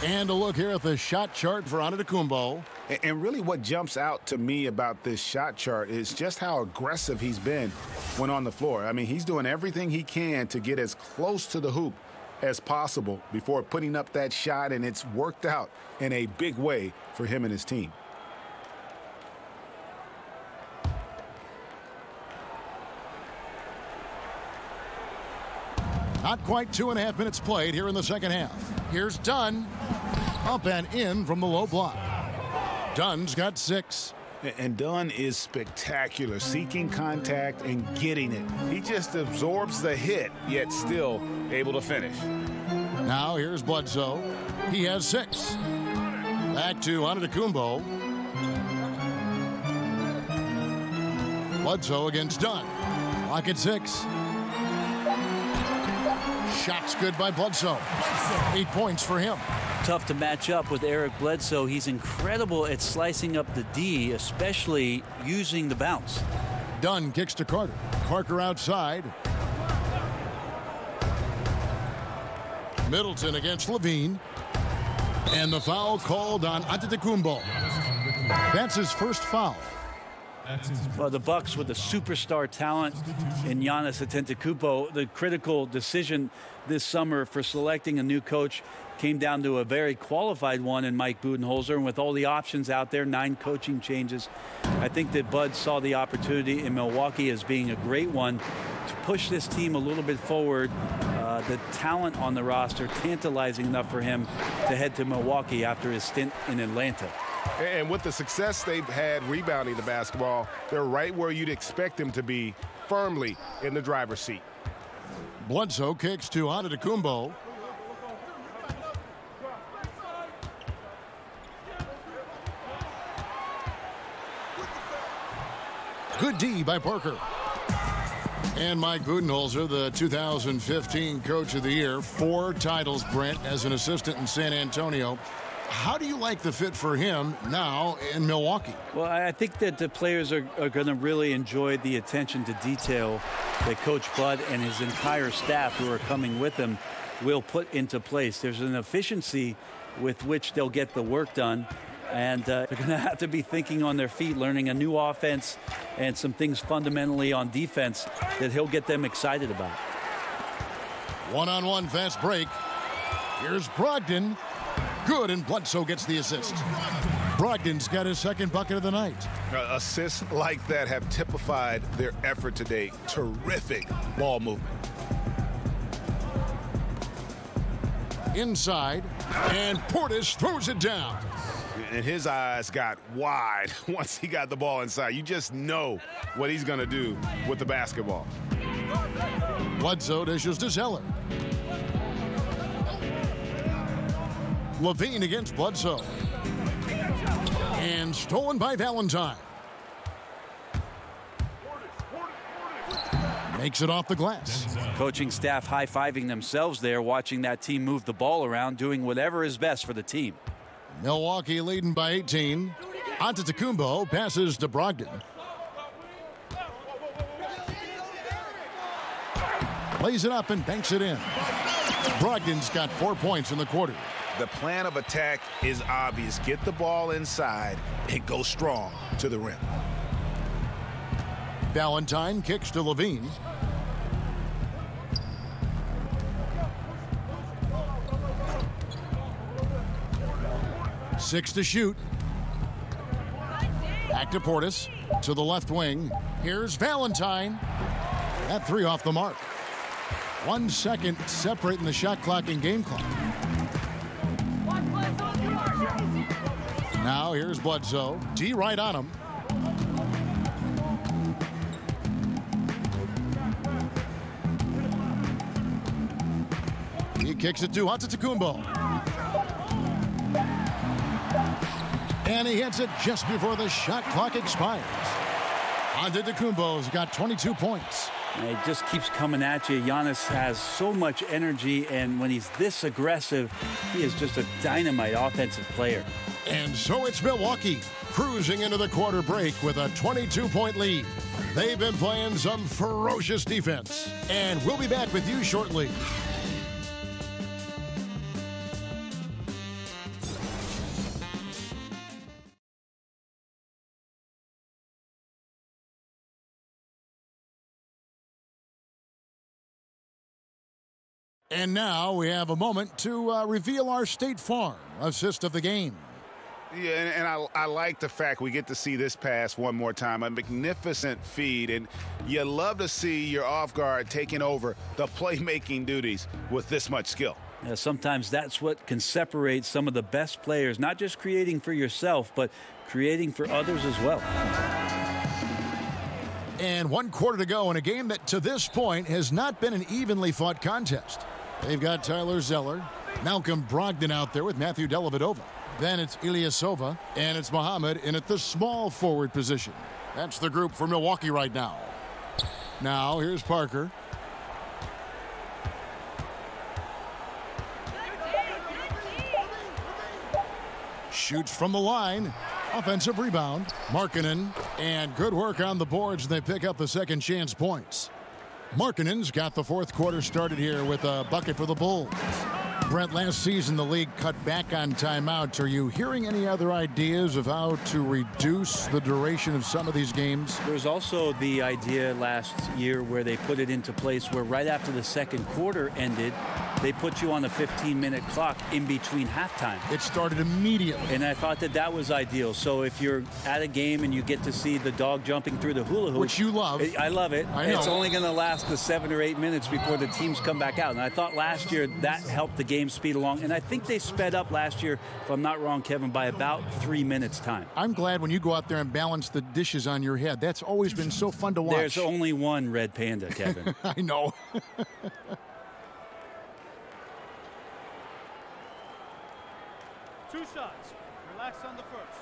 And a look here at the shot chart for Antetokounmpo. And really what jumps out to me about this shot chart is just how aggressive he's been when on the floor. I mean, he's doing everything he can to get as close to the hoop as possible before putting up that shot, and it's worked out in a big way for him and his team. Not quite 2.5 minutes played here in the second half. Here's Dunn. Up and in from the low block. Dunn's got 6. And Dunn is spectacular, seeking contact and getting it. He just absorbs the hit, yet still able to finish. Now here's Bledsoe. He has 6. Back to Antetokounmpo. Bledsoe against Dunn. Lock at 6. Shot's good by Bledsoe. 8 points for him. Tough to match up with Eric Bledsoe. He's incredible at slicing up the D, especially using the bounce. Dunn kicks to Carter. Parker outside. Middleton against Levine. And the foul called on Antetokounmpo. That's his first foul. Well, the Bucks with the superstar talent in Giannis Antetokounmpo, the critical decision this summer for selecting a new coach came down to a very qualified one in Mike Budenholzer. And with all the options out there, 9 coaching changes, I think that Bud saw the opportunity in Milwaukee as being a great one to push this team a little bit forward. The talent on the roster tantalizing enough for him to head to Milwaukee after his stint in Atlanta. And with the success they've had rebounding the basketball, they're right where you'd expect them to be, firmly in the driver's seat. Bledsoe kicks to Antetokounmpo. Good D by Parker. And Mike Budenholzer, the 2015 Coach of the Year. 4 titles, Brent, as an assistant in San Antonio. How do you like the fit for him now in Milwaukee? Well, I think that the players are going to really enjoy the attention to detail that Coach Bud and his entire staff who are coming with him will put into place. There's an efficiency with which they'll get the work done. And they're going to have to be thinking on their feet, learning a new offense and some things fundamentally on defense that he'll get them excited about. One-on-one fast break. Here's Brogdon. Good, and Bledsoe gets the assist. Brogdon's got his second bucket of the night. Assists like that have typified their effort today. Terrific ball movement. Inside, and Portis throws it down. And his eyes got wide once he got the ball inside. You just know what he's going to do with the basketball. Bledsoe dishes to Zeller. Levine against Bledsoe. And stolen by Valentine. Makes it off the glass. Coaching staff high-fiving themselves there, watching that team move the ball around, doing whatever is best for the team. Milwaukee leading by 18. Antetokounmpo passes to Brogdon. Plays it up and banks it in. Brogdon's got 4 points in the quarter. The plan of attack is obvious. Get the ball inside and go strong to the rim. Valentine kicks to Levine. Six to shoot. Back to Portis. To the left wing. Here's Valentine. That 3 off the mark. 1 second separating the shot clock and game clock. Now here's Bledsoe. D right on him. He kicks it to Antetokounmpo. And he hits it just before the shot clock expires. Antetokounmpo's got 22 points. It just keeps coming at you. Giannis has so much energy, and when he's this aggressive, he is just a dynamite offensive player. And so it's Milwaukee cruising into the quarter break with a 22-point lead. They've been playing some ferocious defense. And we'll be back with you shortly. And now we have a moment to reveal our State Farm assist of the game. Yeah, and I like the fact we get to see this pass one more time. A magnificent feed, and you love to see your off guard taking over the playmaking duties with this much skill. Yeah, sometimes that's what can separate some of the best players, not just creating for yourself, but creating for others as well. And 1 quarter to go in a game that to this point has not been an evenly fought contest. They've got Tyler Zeller, Malcolm Brogdon out there with Matthew Dellavedova. Then it's Ilyasova, and it's Muhammad in at the small forward position. That's the group for Milwaukee right now. Now here's Parker. Shoots from the line. Offensive rebound. Markkanen, and good work on the boards. They pick up the second chance points. Markkanen's got the fourth quarter started here with a bucket for the Bulls. Brent, last season the league cut back on timeouts. Are you hearing any other ideas of how to reduce the duration of some of these games? There's also the idea last year where they put it into place where right after the second quarter ended, they put you on a 15-minute clock in between halftime. It started immediately. And I thought that that was ideal. So if you're at a game and you get to see the dog jumping through the hula hoop. Which you love. I love it. I know. It's only going to last the 7 or 8 minutes before the teams come back out. And I thought last year that helped the game speed along. And I think they sped up last year, if I'm not wrong, Kevin, by about 3 minutes time. I'm glad when you go out there and balance the dishes on your head. That's always been so fun to watch. There's only one red panda, Kevin. I know. Two shots. Relax on the first.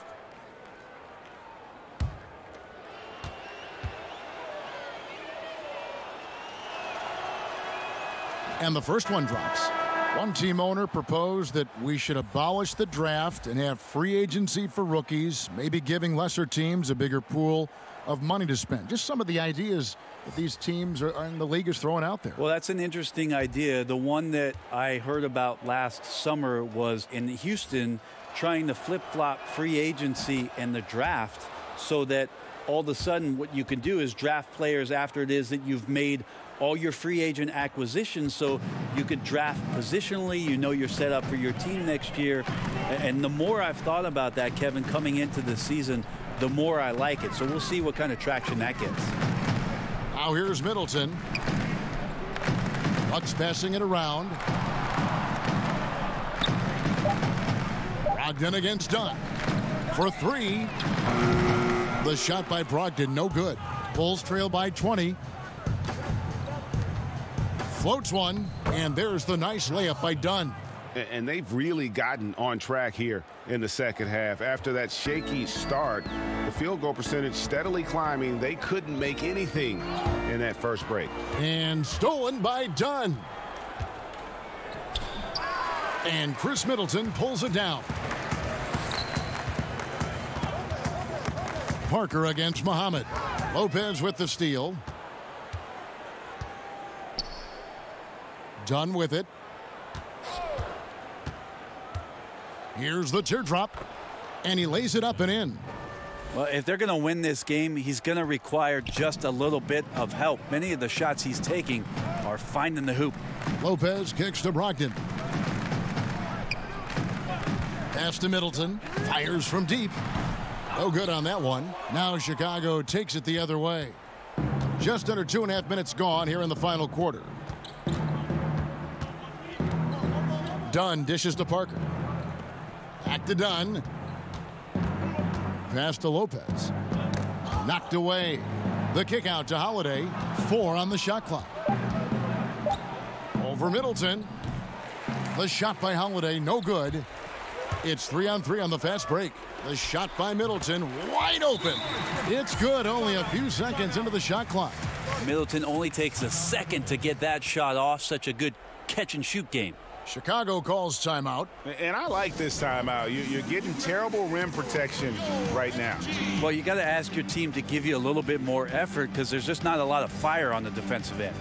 And the first one drops. One team owner proposed that we should abolish the draft and have free agency for rookies, maybe giving lesser teams a bigger pool of money to spend. Just some of the ideas that these teams are in the league is throwing out there. Well, that's an interesting idea. The one that I heard about last summer was in Houston trying to flip-flop free agency and the draft so that all of a sudden what you can do is draft players after it is that you've made all your free agent acquisitions, so you could draft positionally. You know you're set up for your team next year. And the more I've thought about that, Kevin, coming into the season, the more I like it. So we'll see what kind of traction that gets. Now here's Middleton. Bucks passing it around. Brogdon against Dunn. For three. The shot by Brogdon, no good. Bulls trail by 20. Floats one, and there's the nice layup by Dunn. And they've really gotten on track here in the second half. After that shaky start, the field goal percentage steadily climbing. They couldn't make anything in that first break. And stolen by Dunn. And Chris Middleton pulls it down. Parker against Muhammad. Lopez with the steal. Dunn with it. Here's the teardrop. And he lays it up and in. Well, if they're going to win this game, he's going to require just a little bit of help. Many of the shots he's taking are finding the hoop. Lopez kicks to Brogdon. Pass to Middleton. Fires from deep. No good on that one. Now Chicago takes it the other way. Just under 2.5 minutes gone here in the final quarter. Dunn dishes to Parker. Back to Dunn. Pass to Lopez. Knocked away. The kick out to Holiday. 4 on the shot clock. Over Middleton. The shot by Holiday, no good. It's 3-on-3 on the fast break. The shot by Middleton, wide open. It's good, only a few seconds into the shot clock. Middleton only takes a second to get that shot off. Such a good catch-and-shoot game. Chicago calls timeout. And I like this timeout. You're getting terrible rim protection right now. Well, you got to ask your team to give you a little bit more effort because there's just not a lot of fire on the defensive end.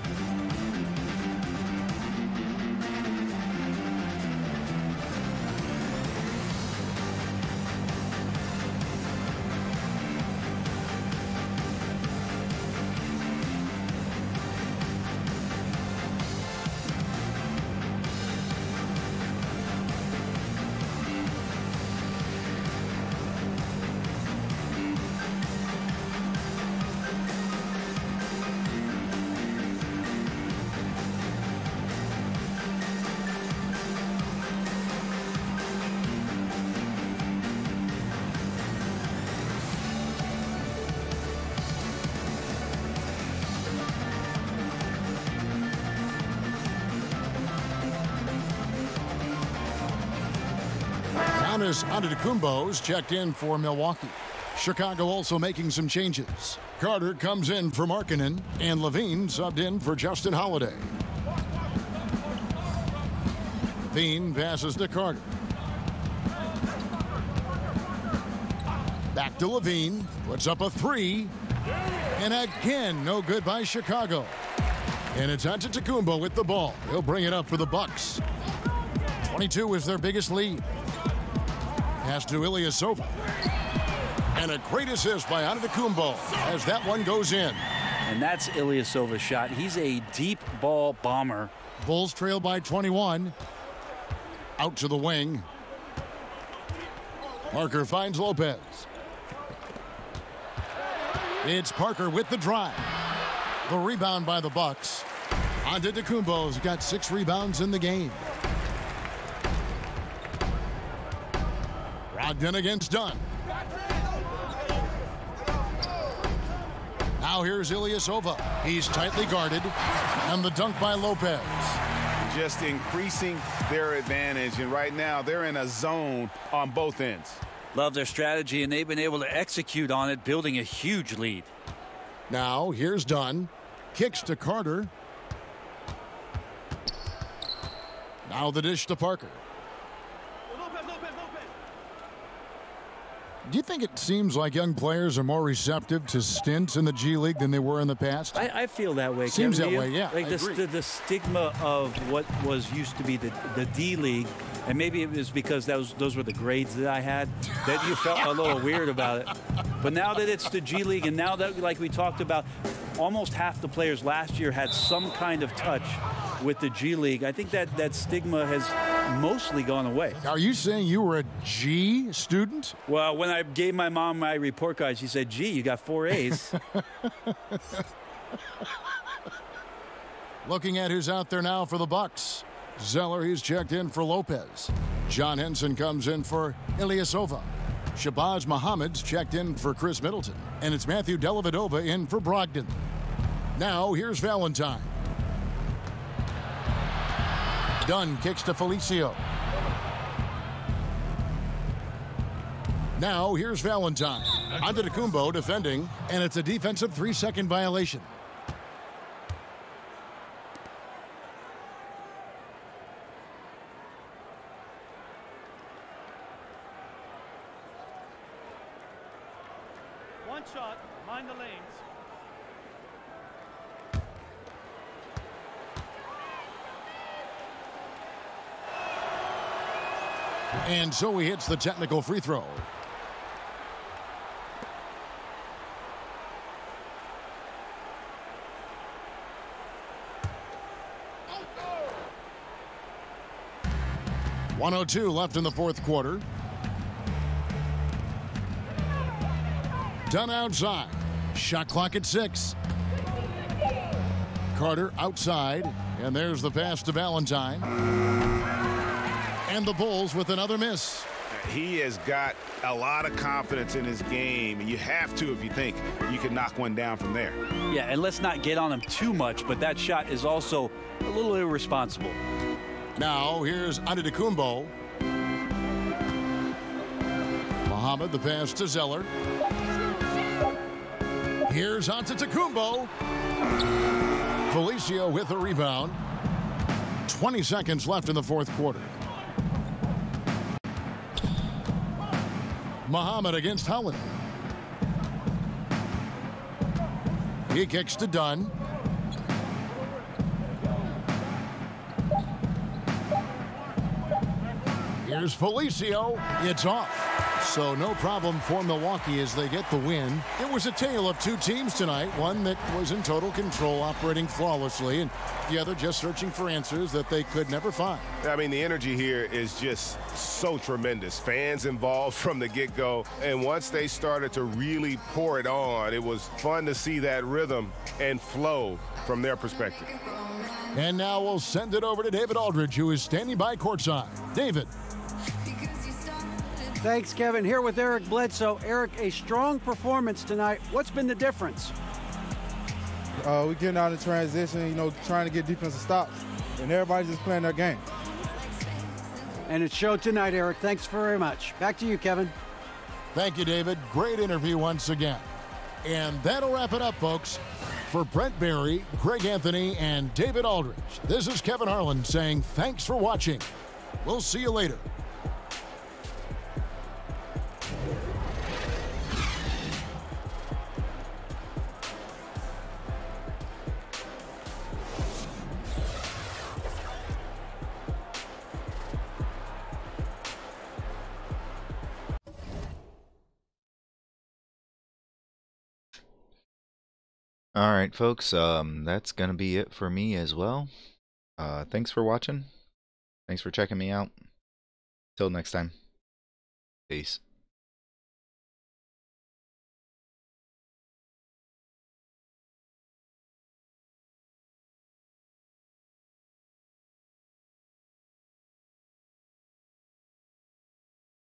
Giannis Antetokounmpo's checked in for Milwaukee. Chicago also making some changes. Carter comes in for Markkanen, and Levine subbed in for Justin Holiday. Levine passes to Carter. Back to Levine, puts up a three, and again, no good by Chicago. And it's Antetokounmpo with the ball. He'll bring it up for the Bucks. 22 is their biggest lead. Pass to Ilyasova. And a great assist by Antetokounmpo as that one goes in. And that's Ilyasova's shot. He's a deep ball bomber. Bulls trail by 21. Out to the wing. Parker finds Lopez. It's Parker with the drive. The rebound by the Bucks. Antetokounmpo's got 6 rebounds in the game. Brogdon against Dunn. Now here's Ilyasova. He's tightly guarded. And the dunk by Lopez. Just increasing their advantage. And right now they're in a zone on both ends. Love their strategy, and they've been able to execute on it, building a huge lead. Now here's Dunn. Kicks to Carter. Now the dish to Parker. Do you think it seems like young players are more receptive to stints in the G League than they were in the past? I feel that way. Seems Kevin, that way, yeah. Like the stigma of what was used to be the D League, and maybe it was because those were the grades that I had, that you felt a little weird about it. But now that it's the G League, and now that, like we talked about, almost half the players last year had some kind of touch with the G League, I think that stigma has mostly gone away. Are you saying you were a G student? Well, when I gave my mom my report card, she said, "Gee, you got 4 A's." Looking at who's out there now for the Bucks. Zeller, he's checked in for Lopez. John Henson comes in for Ilyasova. Shabazz Muhammad's checked in for Chris Middleton. And it's Matthew Dellavedova in for Brogdon. Now, here's Valentine. Dunn kicks to Felicio. Now, here's Valentine. Antetokounmpo defending, and it's a defensive 3-second violation. One shot, mind the lanes. And so he hits the technical free throw. .102 left in the fourth quarter. Dunn outside. Shot clock at 6. Carter outside. And there's the pass to Valentine. And the Bulls with another miss. He has got a lot of confidence in his game, and you have to if you think you can knock one down from there. Yeah, and let's not get on him too much, but that shot is also a little irresponsible. Now, here's Antetokounmpo. Muhammad, the pass to Zeller. Here's Antetokounmpo. Felicio with the rebound. 20 seconds left in the fourth quarter. Muhammad against Holiday. He kicks to Dunn. Here's Felicio. It's off. So no problem for Milwaukee as they get the win. It was a tale of two teams tonight. One that was in total control, operating flawlessly, and the other just searching for answers that they could never find. I mean, the energy here is just so tremendous. Fans involved from the get-go, and once they started to really pour it on, it was fun to see that rhythm and flow from their perspective. And now we'll send it over to David Aldridge, who is standing by courtside. David. Thanks, Kevin. Here with Eric Bledsoe. Eric, a strong performance tonight. What's been the difference? We getting out in transition, trying to get defensive stops, and everybody's just playing their game. And it showed tonight, Eric. Thanks very much. Back to you, Kevin. Thank you, David. Great interview once again. And that'll wrap it up, folks. For Brent Barry, Greg Anthony, and David Aldridge, this is Kevin Harlan saying thanks for watching. We'll see you later. All right, folks, that's going to be it for me as well. Thanks for watching. Thanks for checking me out. Till next time. Peace.